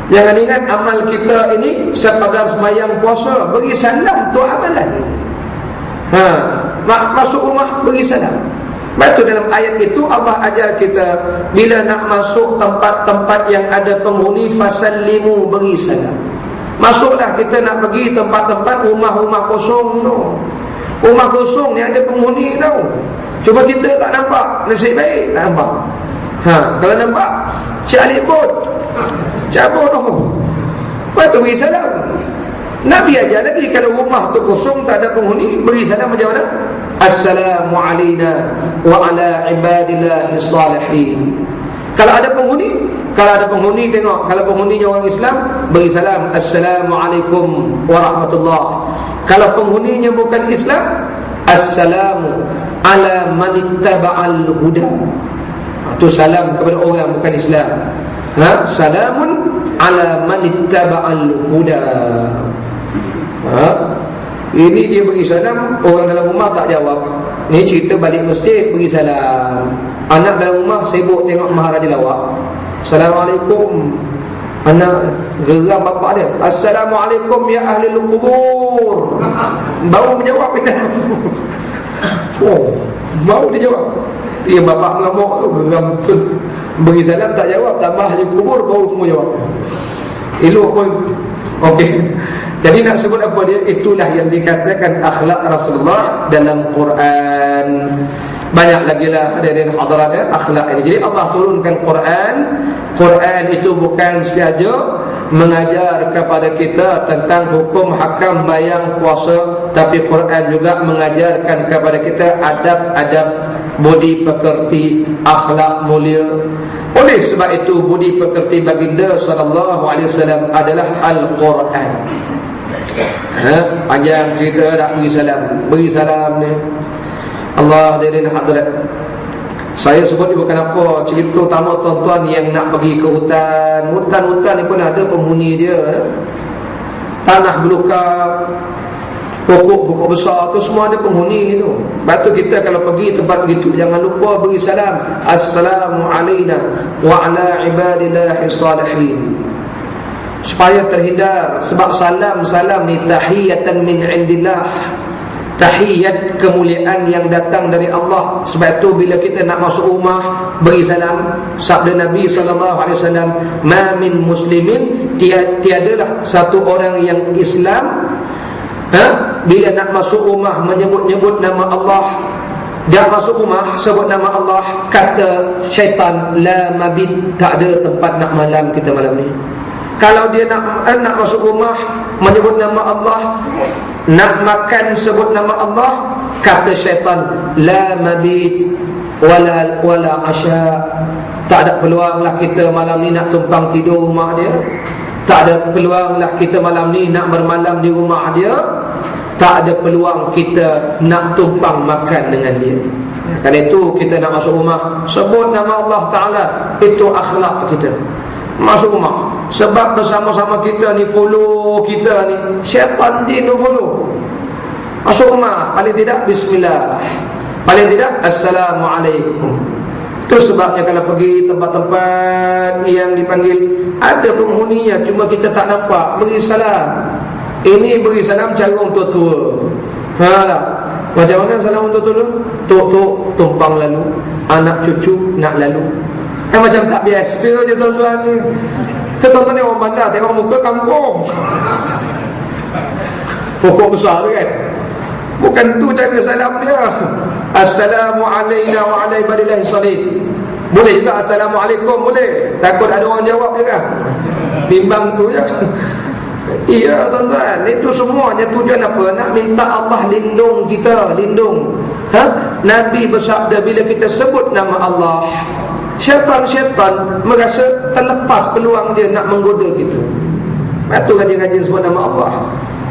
Jangan ingat amal kita ini sekadar sembahyang puasa, beri salam tu amalan. Masuk rumah beri salam. Betul, dalam ayat itu Allah ajar kita bila nak masuk tempat-tempat yang ada penghuni, fasallimu, beri salam. Masuklah, kita nak pergi tempat-tempat rumah-rumah kosong tu. Rumah kosong ni ada penghuni tau, cuma kita tak nampak. Nasib baik tak nampak. Kalau nampak, Cik Alik pun cabut tu. Lepas tu beri salam. Nabi ajar lagi, kalau rumah tu kosong tak ada penghuni, beri salam macam mana? Assalamu alayna wa ala ibadillahi salihin. Kalau ada penghuni tengok, kalau penghuninya orang Islam, beri salam Assalamualaikum warahmatullah. Kalau penghuninya bukan Islam, Assalamu ala manittaba'al huda. Itu salam kepada orang bukan Islam. Salamun ala manittaba'al huda. Ini dia beri salam, orang dalam rumah tak jawab. Ni cerita balik masjid beri salam. Anak dalam rumah sibuk tengok Maharaja lawak. Assalamualaikum. Anak geram bapak dia, Assalamualaikum ya ahli al-qubur. Baru menjawab dia. Baru dia jawab. Dia bapak mengamuk tu, geram betul. Beri salam tak jawab, tambah ahli kubur baru semua jawab. Elok pun. Okey. Jadi nak sebut apa dia? Itulah yang dikatakan akhlak Rasulullah dalam Quran. Banyak lagi lah hadirin hadirat akhlak ini. Jadi Allah turunkan Quran. Quran itu bukan sahaja mengajar kepada kita tentang hukum hakam bayang puasa, tapi Quran juga mengajarkan kepada kita adab-adab budi pekerti, akhlak mulia. Oleh sebab itu budi pekerti baginda sallallahu alaihi wasallam adalah Al-Quran. Panjang cerita nak beri salam ni. Allah hadirin hadirat, saya sebut ni bukan apa, cerita utama tuan-tuan yang nak pergi ke hutan. Hutan ni pun ada penghuni dia. Tanah belukar, pokok-pokok besar tu semua ada penghuni tu. Lepas tu kita kalau pergi tempat begitu, jangan lupa beri salam Assalamu alayna wa ala ibadillahi salihin, supaya terhindar. Sebab salam ni tahiyatan min indillah, tahiyat kemuliaan yang datang dari Allah. Sebab itu bila kita nak masuk rumah beri salam. Sabda Nabi SAW, ma min muslimin, tiadalah satu orang yang Islam bila nak masuk rumah menyebut-nyebut nama Allah. Dia masuk rumah sebut nama Allah, kata syaitan, la mabit, tak ada tempat nak malam kita malam ni. Kalau dia nak masuk rumah menyebut nama Allah, nak makan sebut nama Allah, kata syaitan, la mabit wala asya, tak ada peluanglah kita malam ni nak tumpang tidur rumah dia. Tak ada peluanglah kita malam ni nak bermalam di rumah dia. Tak ada peluang kita nak tumpang makan dengan dia. Kerana itu kita nak masuk rumah sebut nama Allah Ta'ala. Itu akhlak kita. Masuk rumah, sebab bersama-sama kita ni, follow kita ni, syaitan jin tu follow. Masuk rumah, paling tidak bismillah, paling tidak Assalamualaikum. Itu sebabnya kalau pergi tempat-tempat yang dipanggil ada penghuninya, cuma kita tak nampak, beri salam. Ini beri salam cara orang tua-tua. Tak? Macam mana salam orang tua-tua? Tok-tok tumpang lalu, anak cucu nak lalu. Macam tak biasa je tuan-tuan ni. Tuan-tuan ni orang bandar, tengok muka kampung. Pokok besar kan. Bukan tu cara salam dia. Assalamualaikum wa ala ibadillahi salihin. Boleh juga assalamualaikum, boleh. Takut ada orang jawab je kan. Bimbang tu je. Iya tuan-tuan, itu semuanya tujuan apa? Nak minta Allah lindung kita, lindung. Nabi bersabda, bila kita sebut nama Allah, syaitan merasa terlepas peluang dia nak menggoda kita. Itu rajin-rajin sebut nama Allah.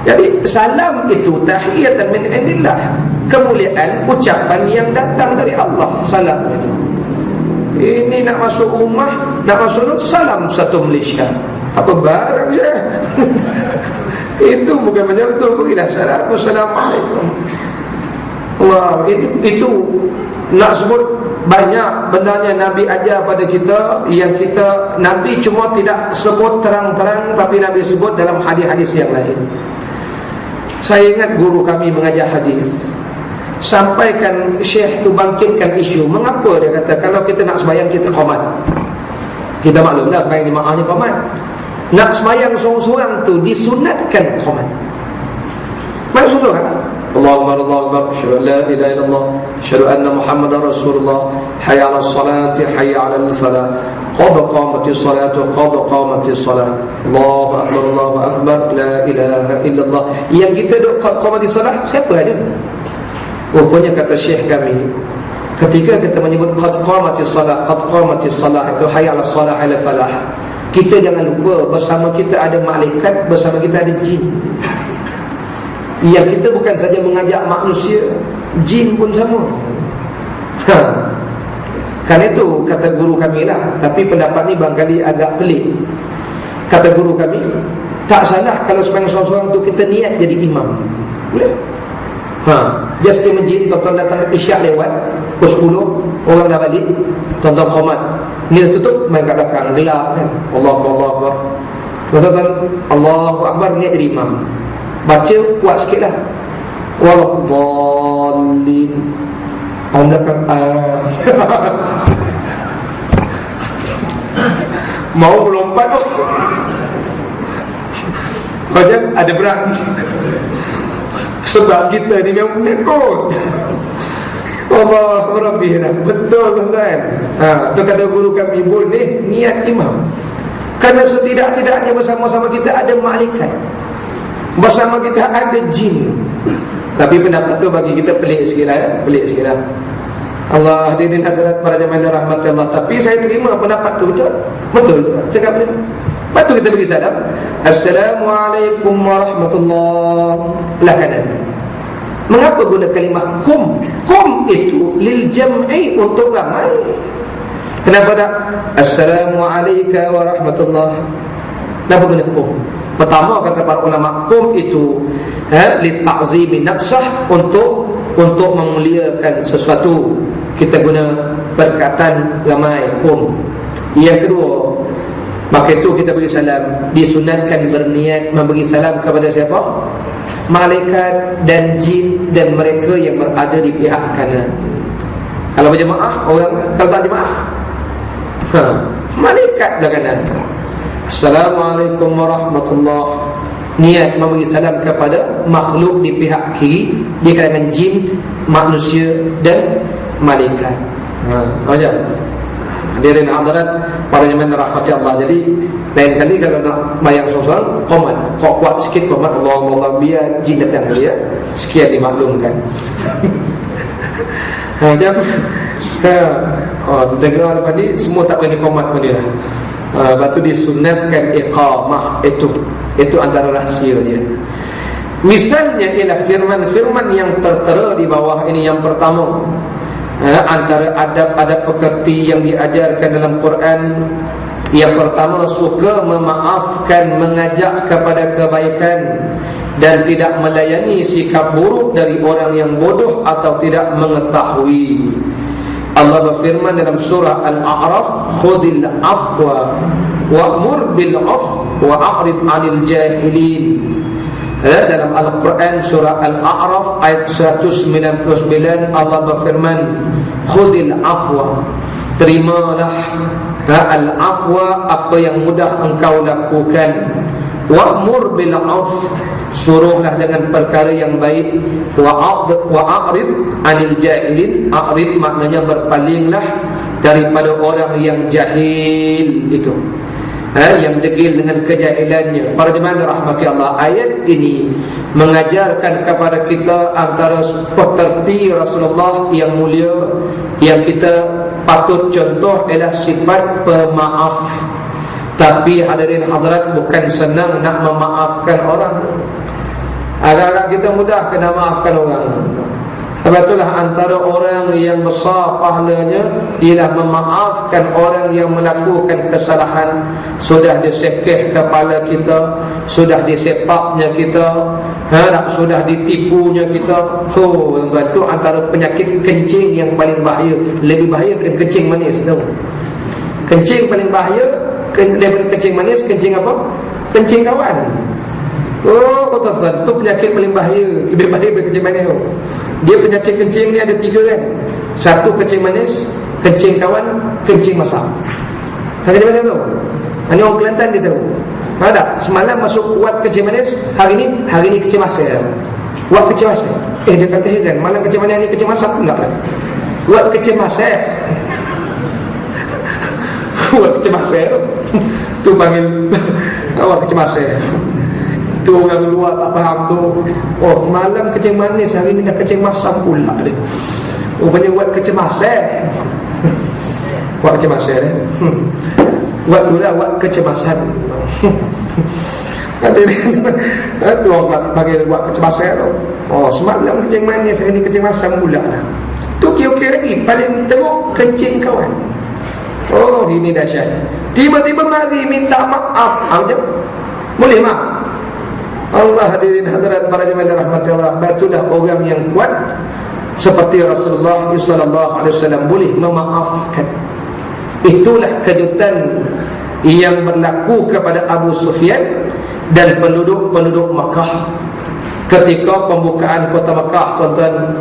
Jadi salam itu tahiyatan min indillah, kemuliaan ucapan yang datang dari Allah. Salam itu. Ini nak masuk rumah, nak masuk salam satu Malaysia. Apa barang je. Itu bukan macam tu. Berilah salam. Assalamualaikum. Allah, itu nak sebut banyak bendanya Nabi ajar pada kita, yang kita Nabi cuma tidak sebut terang-terang, tapi Nabi sebut dalam hadis-hadis yang lain. Saya ingat guru kami mengajar hadis, sampaikan syekh tu bangkitkan isu. Mengapa dia kata kalau kita nak sembahyang kita qomat? Kita maklum dah sembahyang di Makkah ni qomat. Nak sembahyang seorang-seorang tu disunatkan qomat. Maksud tu kan? Allahu Akbar, Allahu Akbar, asyhadu an la ilaha illallah, asyhadu anna Muhammadar Rasulullah, hayya 'alas salati, hayya 'alal falah, qad qamatis salatu, qad qamatis salat. Allahu Akbar, Allahu Akbar, la ilaha illallah. Yang kita duk qad qamatis salat, siapa ada? Rupanya kata syekh kami, ketika kita menyebut qad qamatis salat, qad qamatis salat, itu hayya 'alas salah, hayya 'alal falah, kita jangan lupa bersama kita ada malaikat, bersama kita ada jin. Yang kita bukan saja mengajak manusia, jin pun sama. Kan itu kata guru kami lah. Tapi pendapat ni barangkali agak pelik. Kata guru kami, tak salah kalau sembahyang seorang-seorang tu kita niat jadi imam. Boleh? Just di masjid, tuan-tuan datang isyak lewat pukul 10, orang dah balik, tuan-tuan qomat, ni dah tutup, main kat belakang, gelap kan. Allahu Akbar. Tuan-tuan Allahu Akbar, niat jadi imam. Baca kuat sikit lah, waladhdallin. Orang belakang mau melompat macam ada berat. Sebab kita ni memang menekut. Allah Rabbi lah. Betul tuan-tuan. Tu kata guru kami, boleh niat imam, kerana setidak-tidaknya bersama-sama kita ada malaikat, bersama kita ada jin. Tapi pendapat tu bagi kita pelik sikit lah, pelik sikit lah. Allah hadirin hadirat para jemaah rahmat Allah. Tapi saya terima pendapat tu, betul. Betul cakap dia. Lepas tu kita bagi salam, Assalamualaikum warahmatullahi. Belah kanan. Mengapa guna kalimah kum? Kum itu lil jam'i, untuk ramai. Kenapa tak Assalamualaikum warahmatullahi? Kenapa guna kum? Pertama kata para ulama, kum itu li ta'zimi nafsah, untuk memuliakan sesuatu. Kita guna perkataan ramai, kum. Yang kedua, maka itu kita beri salam, disunatkan berniat memberi salam kepada siapa? Malaikat dan jin dan mereka yang berada di pihak kanan. Kalau berjemaah orang, kalau tak jemaah malaikat belah kanan. Assalamualaikum warahmatullahi. Niat memberi salam kepada makhluk di pihak kiri, di kalangan jin, manusia dan malaikat. Macam hadirin hadirat para jemaah rahmati Allah. Jadi lain kali kalau nak bayang seorang, qomat, kuat sikit qomat, Allah biar jin datang dia, sekian dimaklumkan. Macam dengar tadi semua tak boleh qomat pun dia. Lepas tu disunatkan iqamah. Itu antara rahsia dia. Misalnya ialah firman-firman yang tertera di bawah ini. Yang pertama, antara adab-adab pekerti yang diajarkan dalam Quran, yang pertama, suka memaafkan, mengajak kepada kebaikan, dan tidak melayani sikap buruk dari orang yang bodoh atau tidak mengetahui. Allah berfirman dalam surah Al-A'raf, khudhil afwa wa'mur bil 'afw wa a'rid 'anil jahilin. Dalam Al-Quran surah Al-A'raf ayat 199 Allah berfirman, khudhil afwa, terimalah al-afwa, apa yang mudah engkau lakukan, wa'mur bil 'urf, suruhlah dengan perkara yang baik, wa'rid 'anil jahilin, a'rid maknanya berpalinglah daripada orang yang jahil itu, yang degil dengan kejahilannya. Para jemaah rahmati Allah, ayat ini mengajarkan kepada kita antara pekerti Rasulullah yang mulia yang kita patut contoh ialah sifat pemaaf. Tapi hadirin hadirat, bukan senang nak memaafkan orang. Agak-agak kita mudah kena maafkan orang. Sebab itulah antara orang yang besar pahalanya ialah memaafkan orang yang melakukan kesalahan. Sudah disekeh kepala kita, sudah disepaknya kita, sudah ditipunya kita. Tuan-tuan, itu antara penyakit kencing yang paling bahaya. Lebih bahaya daripada kencing manis, tahu? Kencing paling bahaya daripada kencing manis. Kencing apa? Kencing kawan. Tuan-tuan, itu penyakit paling bahaya. Lebih bahaya daripada kencing manis. Dia penyakit kencing ni ada 3 kan. Satu kencing manis, kencing kawan, kencing masak. Tak ada macam tu. Ini orang Kelantan dia tahu. Ada semalam masuk wad kencing manis, hari ni kencing masak. Wad kencing masak. Dia kata kan, malam kencing manis ni kencing masak pun tak lah. Wad kencing masak. Wad kencing masak. Tu panggil wad kencing masak. Tu orang luar tak faham tu. Malam kencing manis, hari ni dah kencing masam pula dia. Rupanya buat kecemasan. Buat kecemasan eh? Buat tu lah, buat kecemasan. Tu orang panggil buat kecemasan tu. Semalam kencing manis, hari ni kencing masam pula lah. Tu okey lagi. Paling teruk kencing kawan. Ini dahsyat. Tiba-tiba mari minta maaf. Macam boleh maaf? Allah, hadirin hadirat para jemaah rahmatullah, batulah orang yang kuat seperti Rasulullah sallallahu alaihi wasallam boleh memaafkan. Itulah kejutan yang berlaku kepada Abu Sufyan dan penduduk Makkah ketika pembukaan kota Makkah, tuan-tuan.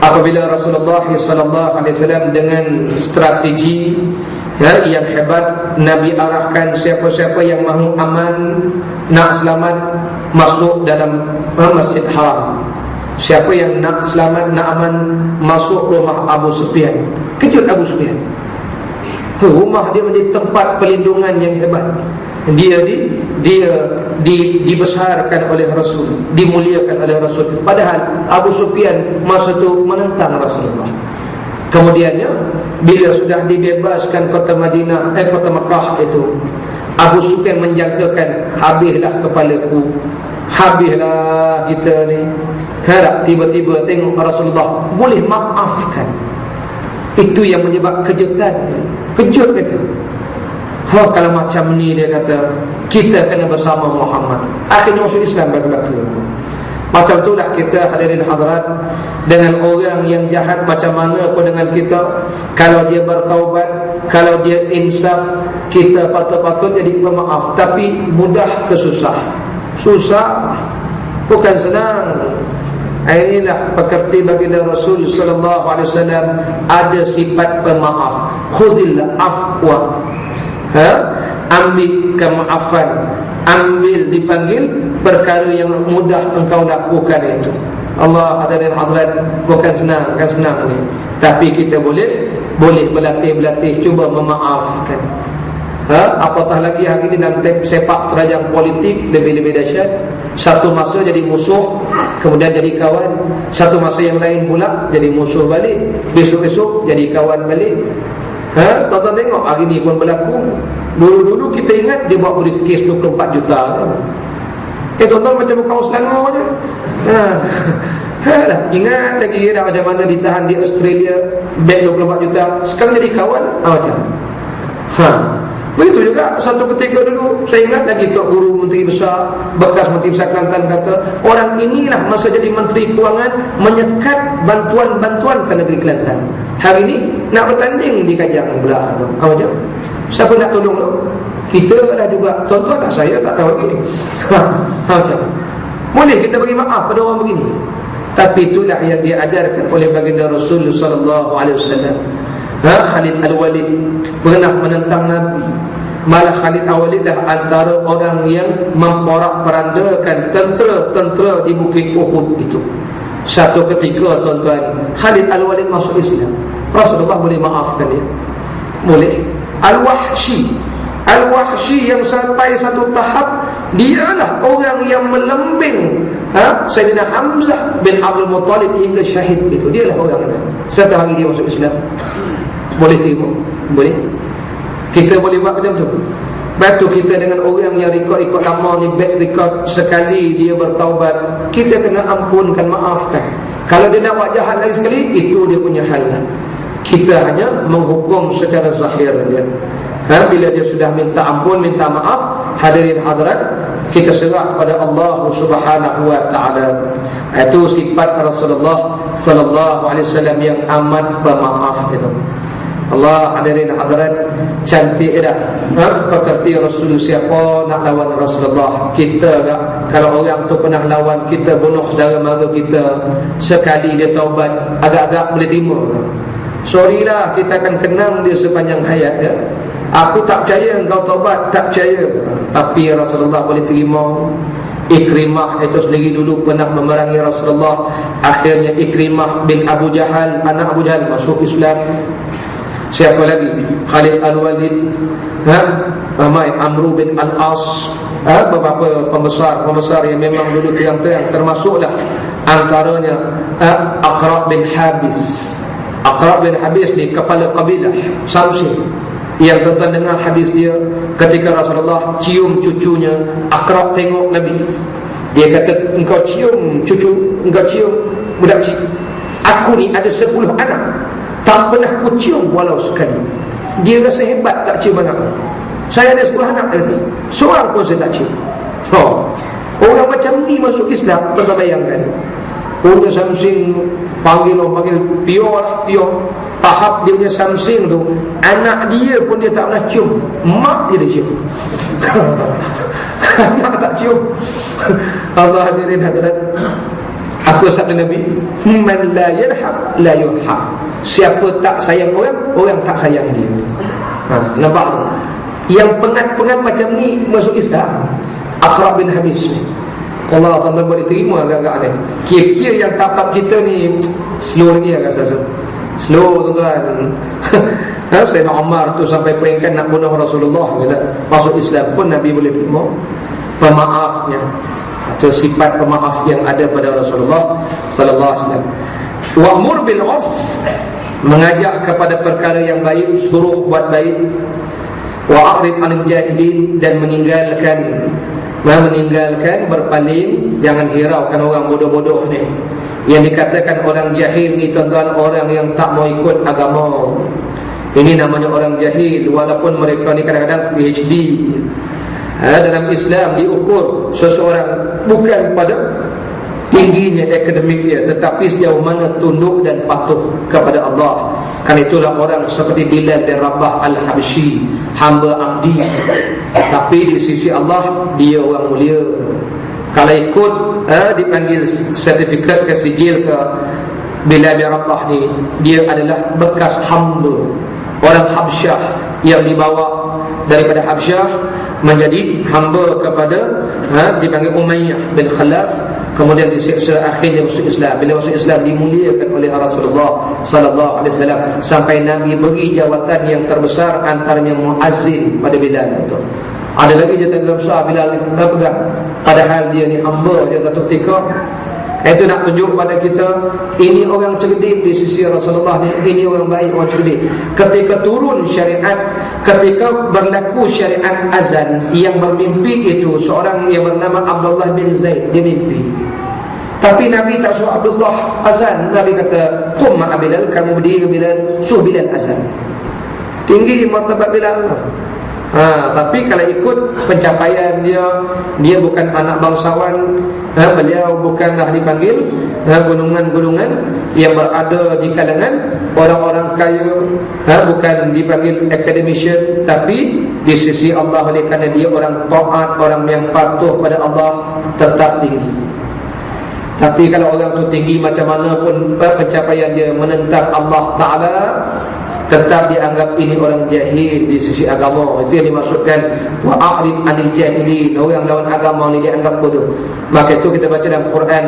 Apabila Rasulullah sallallahu alaihi wasallam dengan strategi yang hebat, Nabi arahkan siapa-siapa yang mahu aman, nak selamat, masuk dalam Masjid Haram. Siapa yang nak selamat, nak aman, masuk rumah Abu Sufyan. Kejut Abu Sufyan. Rumah dia menjadi tempat perlindungan yang hebat. Dia dibesarkan oleh Rasul, dimuliakan oleh Rasul. Padahal Abu Sufyan masa itu menentang Rasulullah. Kemudiannya bila sudah dibebaskan kota Madinah, kota Makkah itu, Abu Sufyan menjangkakan, habislah kepalaku, habislah kita ni. Harap tiba-tiba tengok Rasulullah boleh maafkan. Itu yang menyebab kejutan. Kejut mereka. Kalau macam ni, dia kata, kita kena bersama Muhammad. Akhirnya masuk Islam belaka-belaka. Macam itulah kita, hadirin hadirat, dengan orang yang jahat macam mana pun dengan kita, kalau dia bertaubat, kalau dia insaf, kita patut-patut jadi pemaaf. Tapi mudah ke susah? Susah, bukan senang. Inilah pekerti baginda Rasul sallallahu alaihi wasallam, ada sifat pemaaf. Khudhil afwa, ambil kemaafan, ambil, dipanggil perkara yang mudah engkau lakukan itu. Allah, hadirin hadirat, bukan senang, bukan senang ni. Tapi kita boleh berlatih, cuba memaafkan. Apatah lagi hari ini dalam sepak terjang politik, lebih-lebih dahsyat. Satu masa jadi musuh, kemudian jadi kawan. Satu masa yang lain pula jadi musuh balik, besok-besok jadi kawan balik. Tuan-tuan tengok hari ni pun berlaku. Dulu-dulu kita ingat dia buat briefcase 24 juta kan? Tuan-tuan macam kaos Selangor je. Ingat lagi dah macam mana ditahan di Australia, beg 24 juta, sekarang jadi kawan. Macam begitu juga satu ketika dulu, saya ingat lagi Tok Guru Menteri Besar, bekas Menteri Besar Kelantan kata, orang inilah masa jadi Menteri Kewangan menyekat bantuan-bantuan ke negeri Kelantan. Hari ini nak bertanding di Kajang belah tu. Macam siapa nak tolong tu? Kita dah juga. Tuan-tuan lah, saya tak tahu lagi. Macam Boleh kita bagi maaf pada orang begini. Tapi itulah yang diajarkan oleh baginda Rasul sallallahu alaihi wasallam. Khalid Al-Walid pernah menentang Nabi. Malah Khalid Al-Walid dah antara orang yang memporak-perandakan tentera-tentera di Bukit Uhud itu. Satu ketika tuan-tuan, Khalid Al-Walid masuk Islam, Rasulullah boleh maafkan dia. Boleh. Al-Wahsy yang sampai satu tahap dialah orang yang melembing Sayyidina Hamzah bin Abdul Muttalib hingga syahid. Itu dialah orangnya. Satu hari dia masuk Islam. Boleh terima? Boleh. Kita boleh buat macam tu. Batu kita dengan orang yang rekod lama ni, back record, sekali dia bertaubat, kita kena ampunkan, maafkan. Kalau dia nak buat jahat lagi sekali, itu dia punya hal. Kita hanya menghukum secara zahir dia. Bila dia sudah minta ampun, minta maaf, hadirin hadirat, kita serah pada Allah Subhanahu wa taala. Itu sifat Rasulullah sallallahu alaihi wasallam yang amat pemaaf itu. Allah, hadirin hadirat, cantik dah. Pekerti Rasul, siapa nak lawan Rasulullah? Kita tak? Kalau orang tu pernah lawan kita, bunuh saudara mara kita, sekali dia taubat, agak-agak boleh terima. Sorry lah, kita akan kenang dia sepanjang hayat dia. Aku tak percaya engkau taubat, tak percaya. Tapi Rasulullah boleh terima. Ikrimah itu sendiri dulu pernah memerangi Rasulullah. Akhirnya Ikrimah bin Abu Jahal, anak Abu Jahal, masuk Islam. Siapa lagi? Khalid Al-Walid, Amru bin Al-As, beberapa pembesar yang memang dulu terang-terang. Termasuklah antaranya Aqra' bin Habis. Aqra' bin Habis ni kepala kabilah Samsi, yang tuan-tuan dengar hadis dia ketika Rasulullah cium cucunya. Aqra' tengok Nabi, dia kata, engkau cium cucu, engkau cium budak cik, aku ni ada 10 anak, tak pernah ku cium walau sekali. Dia rasa hebat tak cium anak. Saya ada 10 anak, kata, seorang pun saya tak cium. Orang macam ni masuk Islam, tuan-tuan bayangkan. Punya Samsing panggil pio lah, pio. Tahap dia punya Samsing tu, anak dia pun dia tak pernah cium, mak dia cium. Anak tak cium. Allah, hadirin hadirat, apa sabda Nabi? Man la yarham la yurham. Siapa tak sayang orang, orang tak sayang dia. Nampak tu? Yang pengat-pengat macam ni masuk Islam. Aqra' bin Habis ni, Allah, tuan-tuan boleh terima agak-agak ni. Kira-kira yang tahap kita ni slow lagi agak rasa. Slow, tuan-tuan. Sayyidina Umar tu sampai peringkat nak bunuh Rasulullah, kata. Masuk Islam pun Nabi boleh terima. Pemaafnya, atau sifat pemaaf yang ada pada Rasulullah sallallahu alaihi wasallam. Wa'mur bil 'urf, mengajak kepada perkara yang baik, suruh buat baik. Wa'rid 'anil jahilin, dan meninggalkan berpaling, jangan hiraukan orang bodoh-bodoh ni. Yang dikatakan orang jahil ni, tuan-tuan, orang yang tak mau ikut agama. Ini namanya orang jahil, walaupun mereka ni kadang-kadang PhD. Dalam Islam diukur seseorang bukan pada tingginya akademik dia, tetapi sejauh mana tunduk dan patuh kepada Allah. Kan itulah orang seperti Bilal bin Rabah Al-Habsyi, hamba abdi, tapi di sisi Allah dia orang mulia. Kalau ikut dipanggil sertifikat ke sijil ke, Bilal bin Rabah ni, dia adalah bekas hamba orang Habsyah yang dibawa daripada Habsyah menjadi hamba kepada dipanggil Umayyah bin Khalaf, kemudian disiksa, akhirnya masuk Islam. Bila masuk Islam dimuliakan oleh Rasulullah sallallahu alaihi wasallam, sampai Nabi beri jawatan yang terbesar, antaranya muazzin pada Bilal itu. Ada lagi jawatan terbesar Bilal pegang, padahal dia ni hamba dia satu ketika. Itu nak tunjuk pada kita, ini orang cerdik di sisi Rasulullah ni, ini orang baik, orang cerdik. Ketika turun syariat, ketika berlaku syariat azan, yang bermimpi itu seorang yang bernama Abdullah bin Zaid, dia mimpi. Tapi Nabi tak suruh Abdullah azan. Nabi kata, qum ma'a Bilal, kamu berdiri Bilal, suruh Bilal azan. Tinggi martabat Bilal. Tapi kalau ikut pencapaian dia, dia bukan anak bangsawan, beliau bukanlah dipanggil golongan-golongan yang berada di kalangan orang-orang kaya, bukan dipanggil academician, tapi di sisi Allah, oleh kerana dia orang taat, orang yang patuh pada Allah, tetap tinggi. Tapi kalau orang tu tinggi macam mana pun pencapaian dia menentang Allah Ta'ala, tetap dianggap ini orang jahil di sisi agama. Itu yang dimaksudkan wa'arid anil jahilin, orang lawan agama ni dianggap bodoh. Maka itu kita baca dalam Quran,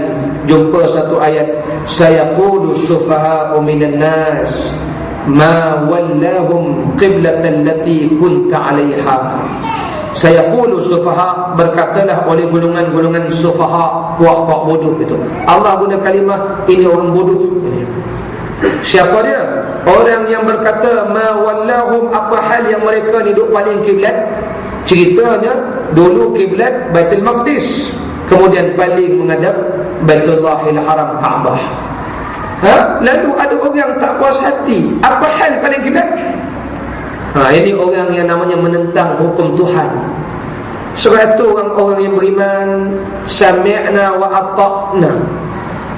jumpa satu ayat, sayaqulu sufaha'u minan nas ma wallahum qiblatan lati kunta 'alaiha. Sayaqulu sufaha, berkatalah oleh golongan-golongan sufaha, puak-puak bodoh itu. Allah guna kalimah ini orang bodoh. Siapa dia? Orang yang berkata ma wallahum, apa hal yang mereka ni duk paling kiblat. Ceritanya dulu kiblat Baitul Maqdis, kemudian paling menghadap Baitullahil Haram, Kaabah. Lalu ada orang tak puas hati, apa hal paling kiblat? Ini orang yang namanya menentang hukum Tuhan. Sebab itu orang-orang yang beriman sami'na wa ata'na.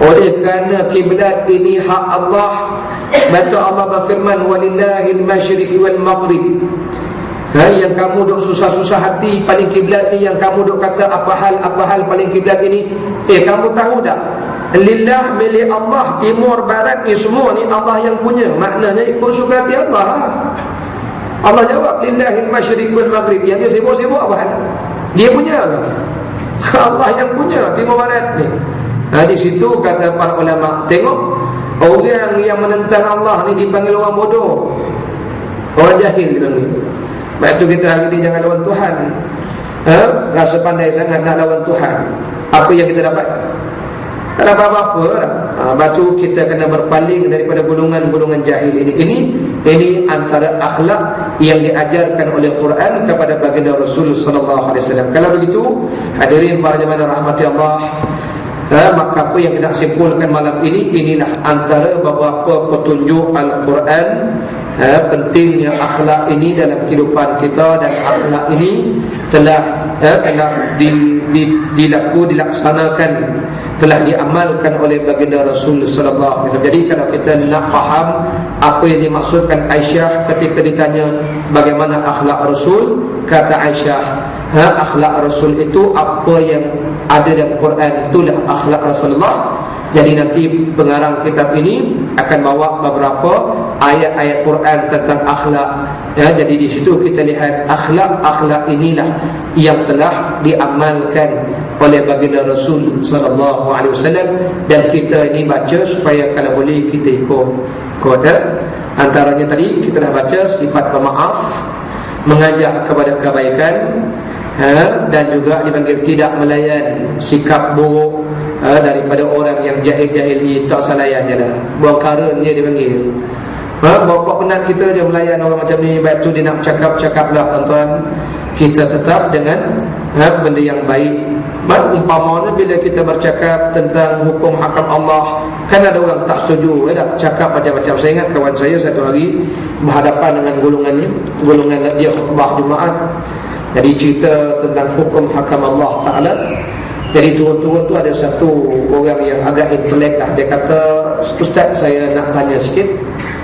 Oleh kerana kiblat ini hak Allah, betul Allah berfirman walillahil masyriq wal maghrib. Yang kamu duk susah-susah hati paling kiblat ni, yang kamu duk kata apa hal paling kiblat ini, kamu tahu tak? Lillah, milik Allah, timur barat ni semua ni Allah yang punya. Maknanya ikut suka hati Allah. Allah jawab lillahil masyriq wal maghrib. Yang dia sibuk-sibuk apa hal? Dia punya ke? Allah yang punya timur barat ni. Di situ kata para ulama, tengok orang yang menentang Allah ni dipanggil orang bodoh, orang jahil dipanggil. Sebab itu kita hari ni jangan lawan Tuhan. Rasa pandai sangat nak lawan Tuhan, apa yang kita dapat? Tak dapat apa-apa lah. Batu kita kena berpaling daripada golongan-golongan jahil ini. Ini antara akhlak yang diajarkan oleh Quran kepada baginda Rasul sallallahu alaihi wasallam. Kalau begitu, hadirin para jemaah rahmati Allah, maka apa yang kita simpulkan malam ini, inilah antara beberapa petunjuk Al-Quran, pentingnya akhlak ini dalam kehidupan kita, dan akhlak ini telah dilaksanakan, telah diamalkan oleh baginda Rasul sallallahu alaihi wasallam. Jadi kalau kita nak faham apa yang dimaksudkan Aisyah ketika ditanya bagaimana akhlak Rasul, kata Aisyah, akhlak Rasul itu apa yang ada dalam Quran, itulah akhlak Rasulullah. Jadi nanti pengarang kitab ini akan bawa beberapa ayat-ayat Quran tentang akhlak. Jadi di situ kita lihat akhlak inilah yang telah diamalkan oleh baginda Rasul sallallahu alaihi wasallam, dan kita ini baca supaya kalau boleh kita ikut kode. Antaranya tadi kita dah baca sifat pemaaf, mengajak kepada kebaikan, dan juga dipanggil tidak melayan, sikap buruk daripada orang yang jahil-jahil ni, tak salayan je lah, buang karen dia dipanggil. Bapak penat kita je melayan orang macam ni. Baik tu dia nak cakap lah tuan-tuan, kita tetap dengan benda yang baik. Umpamanya bila kita bercakap tentang hukum hakam Allah, kan ada orang tak setuju, cakap macam-macam. Saya ingat kawan saya satu hari berhadapan dengan golongan ni, golongan dia khutbah Jumaat. Jadi cerita tentang hukum hakam Allah Ta'ala. Jadi turun-turun tu ada satu orang yang agak intelek lah. Dia kata, Ustaz saya nak tanya sikit.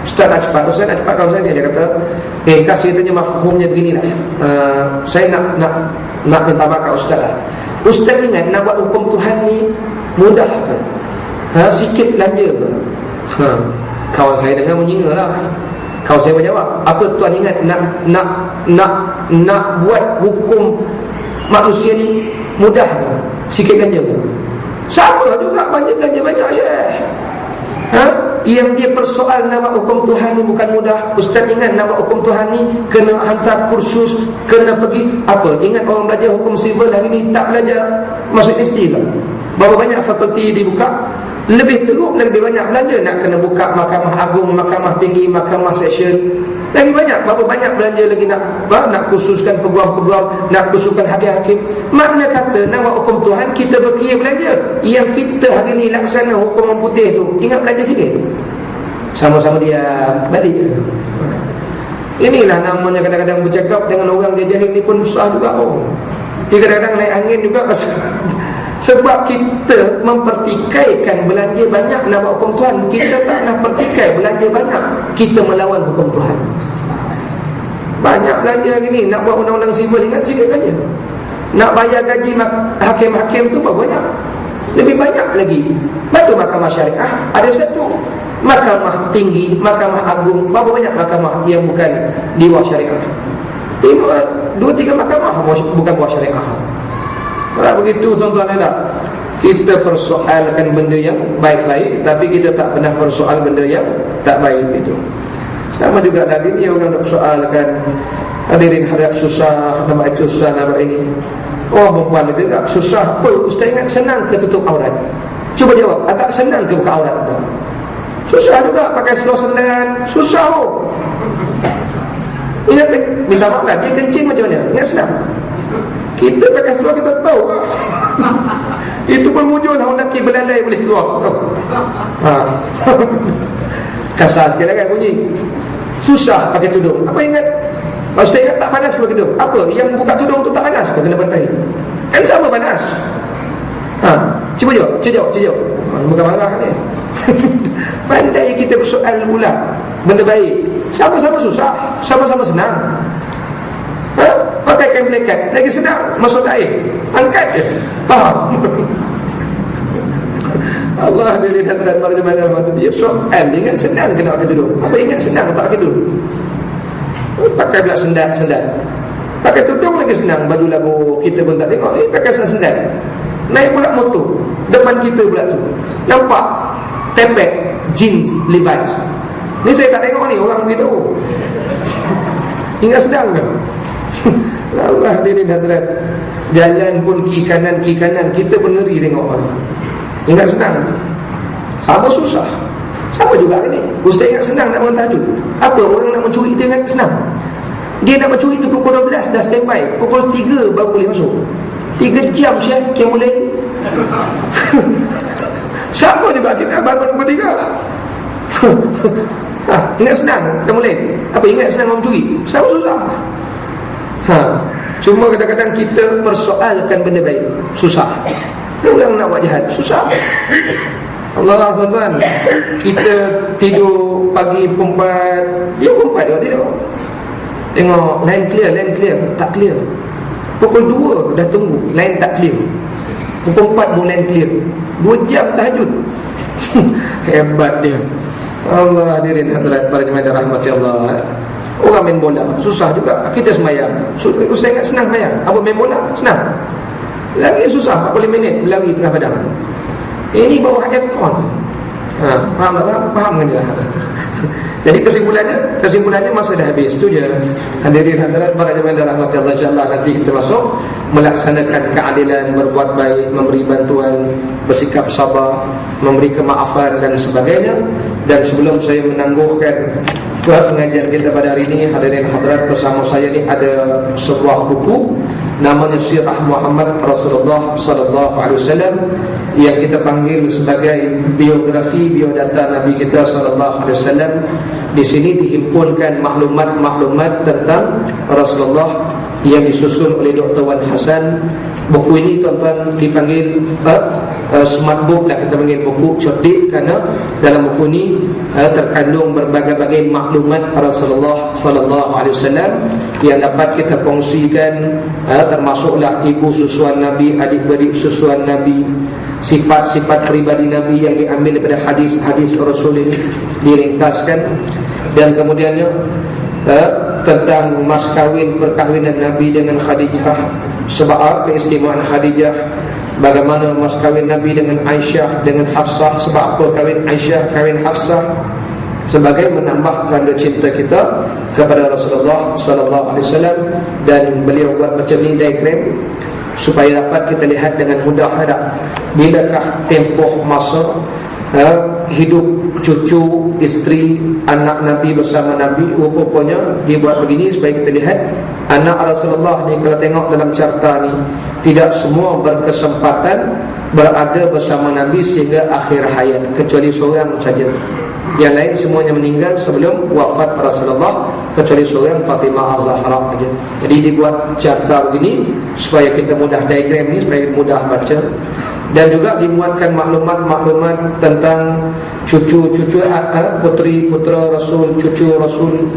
Ustaz nak cepat kawan saya. Dia kata, kasih tanya mafhumnya beginilah. Saya nak minta maaf Ustaz lah. Ustaz ingat nak buat hukum Tuhan ni mudah ke? Sikit belanja ke? Kawan saya dengar menyinga lah. Kawan saya menjawab, apa tuan ingat nak buat hukum manusia ni mudah ke? Sikit belanja ke? Sama juga belanja banyak Syekh. Yang dia persoal nak buat hukum Tuhan ni bukan mudah. Ustaz ingat nak buat hukum Tuhan ni kena hantar kursus, kena pergi apa? Ingat orang belajar hukum sivil hari ni tak belajar masuk universiti ke? Berapa banyak fakulti dibuka? Lebih teruk, lebih banyak belanja. Nak kena buka Mahkamah Agung, Mahkamah Tinggi, Mahkamah Seksyen, lagi banyak. Berapa banyak belanja lagi nak khususkan peguam-peguam, nak khususkan hakim-hakim. Makna kata nak buat hukum Tuhan, kita berkira belanja. Yang kita hari ni laksana hukuman putih tu, ingat belanja sikit, sama-sama dia balik. Inilah namanya kadang-kadang bercakap dengan orang dia jahil ni pun susah juga. Dia kadang-kadang naik angin juga sebab kita mempertikaikan belanja banyak nak buat hukum Tuhan. Kita tak nak pertikai belanja banyak, kita melawan hukum Tuhan. Banyak belanja hari ni, nak buat undang-undang sivil, ingat sikit belanja. Nak bayar gaji hakim-hakim tu berapa banyak? lebih banyak lagi. Batu mahkamah syariah ada satu, mahkamah tinggi, mahkamah agung, berapa banyak mahkamah yang bukan di bawah syariah? 2-3 mahkamah bukan bawah syariah. Kalau begitu tuan-tuan ada, kita persoalkan benda yang baik-baik, tapi kita tak pernah persoal benda yang tak baik itu. Sama juga lagi ni orang nak persoalkan hadirin hadirat susah, nama itu susah, nama ini. Oh, perempuan itu tak susah apa? Ustaz ingat senang ke tutup aurat? Cuba jawab, agak senang ke buka aurat? Susah juga pakai seluar sendan, susah oh. Ingat, minta maaf lah, dia kencing macam mana? Ingat senang. Kita pakai seluar kita tahu. Itu pun muncul orang lelaki belalai boleh keluar. Kasar sikit kan bunyi. Susah pakai tudung. Apa ingat? Maksud ingat tak panas pakai tudung. Apa? Yang buka tudung tu tak panas ke kena bantai? Kan sama panas. Cuba jawab. Bukan marah ni. Pandai kita bersoal pula benda baik. Sama-sama susah, sama-sama senang. Pakai kain melekat lagi senang, masuk air, angkat je. Faham? Allah dari hadirat para jemaah rahmat, dia soal dia ingat senang kena pakai tudung. Apa ingat senang tak pakai tudung? Pakai pula sendan. Pakai tudung lagi senang, baju labu kita pun tak tengok. Pakai sendan. Naik pula motor, depan kita pula tu. Nampak tepek jeans Levi's. Ni saya tak tengok ni, orang beritahu. Ingat sedang ke? Allah diri hadirat. Jalan pun kiri kanan, kita pun ngeri tengok orang. Ingat senang ke? Sama susah. Sama juga ni. Ustaz ingat senang nak bangun tahajud. Apa orang nak mencuri tu ingat senang? Dia nak mencuri tu pukul 12 dah standby, pukul 3 baru boleh masuk. 3 jam Syekh mulai. Sama juga kita bangun pukul 3. Ingat senang kamu lain. Apa ingat senang orang mencuri? Sama susah. Cuma kadang-kadang kita persoalkan benda baik, susah. Orang nak buat jahat, susah. Allah tuan-tuan, kita tidur pagi pukul 4, dia pukul 4 dia tidur. Tengok line clear, tak clear. Pukul 2 dah tunggu, line tak clear. Pukul 4 baru line clear. 2 jam tahajud. Hebat dia. Allah hadirin hadirat para jemaah rahmati Allah. Orang main bola susah juga. Kita semayang. Saya ingat senang semayang. Apa main bola? Senang. Lagi susah 40 minit berlari tengah padang. Ini bawah aircon. Faham tak? Faham kan je. Jadi kesimpulannya masa dah habis tu je. Hadirin hadirat para jemaah rahmati Allah, insya-Allah nanti kita masuk melaksanakan keadilan, berbuat baik, memberi bantuan, bersikap sabar, memberi kemaafan dan sebagainya. Dan sebelum saya menangguhkan pengajian kita pada hari ini, hadirin hadirat, bersama saya ni ada sebuah buku namanya Sirah Muhammad Rasulullah sallallahu alaihi wasallam, yang kita panggil sebagai biografi biodata Nabi kita sallallahu alaihi wasallam. Di sini dihimpunkan maklumat-maklumat tentang Rasulullah yang disusun oleh Dr. Wan Hasan. Buku ini tuan-tuan dipanggil smart book lah, kita panggil buku cerdik, kerana dalam buku ini terkandung berbagai-bagai maklumat Rasulullah sallallahu alaihi wasallam yang dapat kita kongsikan, termasuklah ibu susuan Nabi, adik-beradik susuan Nabi, sifat-sifat pribadi Nabi yang diambil daripada hadis-hadis Rasul ini diringkaskan, dan kemudiannya tentang mas kawin perkahwinan Nabi dengan Khadijah, sebab keistimewaan Khadijah, bagaimana mas kawin Nabi dengan Aisyah, dengan Hafsah, sebab apa kawin Aisyah, kawin Hafsah, sebagai menambah tanda cinta kita kepada Rasulullah sallallahu alaihi wasallam. Dan beliau buat macam ni diagram supaya dapat kita lihat dengan mudah bilakah tempoh masa hidup cucu, isteri, anak Nabi bersama Nabi. Rupanya dia buat begini supaya kita lihat anak Rasulullah ni, kalau tengok dalam carta ni, tidak semua berkesempatan berada bersama Nabi sehingga akhir hayat, kecuali seorang saja. Yang lain semuanya meninggal sebelum wafat Rasulullah, kecuali seorang Fatimah Az-Zahra saja. Jadi dibuat carta begini supaya kita mudah diagram ni, supaya mudah baca. Dan juga dimuatkan maklumat-maklumat tentang cucu-cucu putri-putra Rasul, cucu Rasul,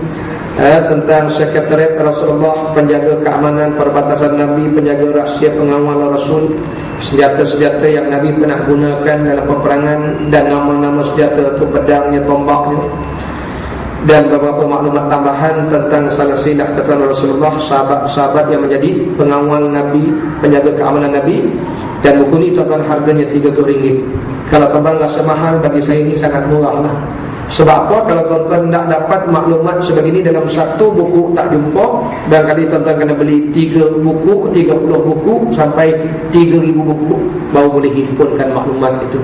tentang sekretariat Rasulullah, penjaga keamanan perbatasan Nabi, penjaga rahsia pengawal Rasul, senjata-senjata yang Nabi pernah gunakan dalam peperangan, dan nama-nama senjata itu, pedangnya, tombaknya, dan beberapa maklumat tambahan tentang silsilah keturunan Rasulullah, sahabat-sahabat yang menjadi pengawal Nabi, penjaga keamanan Nabi. Dan buku ini tuan-tuan harganya RM30. Kalau tuan-tuan rasa mahal, bagi saya ini sangat murah lah. Sebab apa? Kalau tuan-tuan nak dapat maklumat sebegini dalam satu buku tak jumpa, barangkali tuan-tuan kena beli 3 buku, 30 buku sampai 3,000 buku baru boleh himpunkan maklumat itu.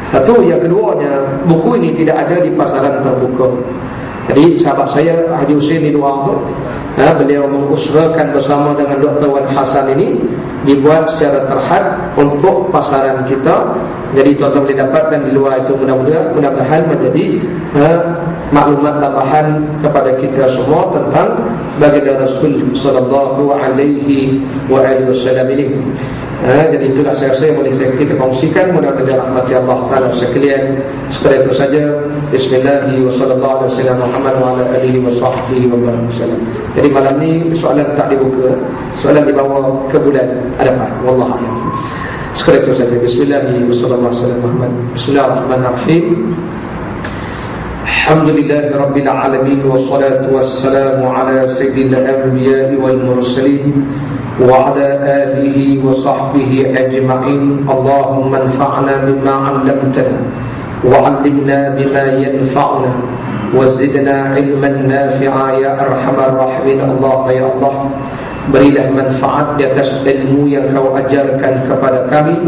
Satu. Yang keduanya, buku ini tidak ada di pasaran terbuka. Jadi sahabat saya Haji Hussein di luar, beliau mengusahakan bersama dengan Dr. Wan Hasan ini dibuat secara terhad untuk pasaran kita. Jadi tuan-tuan boleh dapatkan di luar itu. Mudah-mudahan menjadi maklumat tambahan kepada kita semua tentang baginda Rasul sallallahu alaihi wasallam ini. Jadi itulah saya boleh kita kongsikan. Mudah-mudahan rahmati Allah Ta'ala sekalian. Sekali itu saja. Bismillahirrahmanirrahim. Sallallahu alaihi wasallam Muhammad wa ala alihi wa sahbihi wa barakatuh. Jadi malam ni soalan tak dibuka, soalan dibawa ke bulan hadapan. Wallahu a'lam. Sekali itu saja. Bismillahirrahmanirrahim. Sallallahu alaihi wasallam Muhammad. Bismillahirrahmanirrahim. Alhamdulillahi Rabbil Alamin. Wassalatu wassalamu ala sayyidil anbiya'i wal mursalin wa ala alihi wa sahbihi ajma'in. Allahumma anfa'na bima 'allamtana wa 'allimna bima yanfa'una wa zidna 'ilman nafi'a ya arhamar rahimin. Allah ya Allah, berilah manfaat di atas ilmu yang kau ajarkan kepada kami,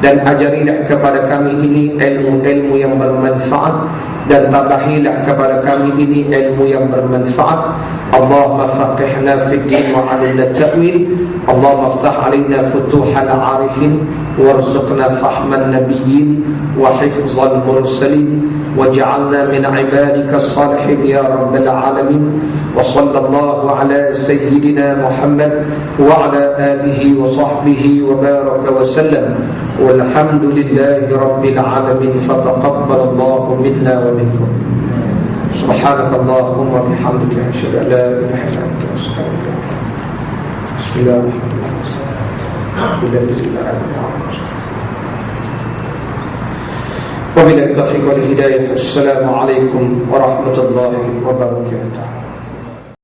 dan ajarilah kepada kami ini ilmu-ilmu yang bermanfaat, dan tambahilah kepada kami ini ilmu yang bermanfaat. Allahumma faqihna fid din wa 'allimna ta'wil. Allahumma aftah 'alaina futuhal 'arifin warzuqna fahman nabiyyin wa hifzal mursalin waj'alna min 'ibadika as-salihin ya rabbal alamin. Wa sallallahu ala sayyidina Muhammad wa ala alihi wa sahbihi wa baraka wa sallam. Walhamdulillahi rabbil alamin. Fataqabbalallahu minna wa minkum. Subhanakallahumma bihamdika asyhadu an la ilaha illa anta astaghfiruka wa atubu ilaik. Wabillahi taufiq wal hidayah. Assalamualaikum warahmatullahi wabarakatuh.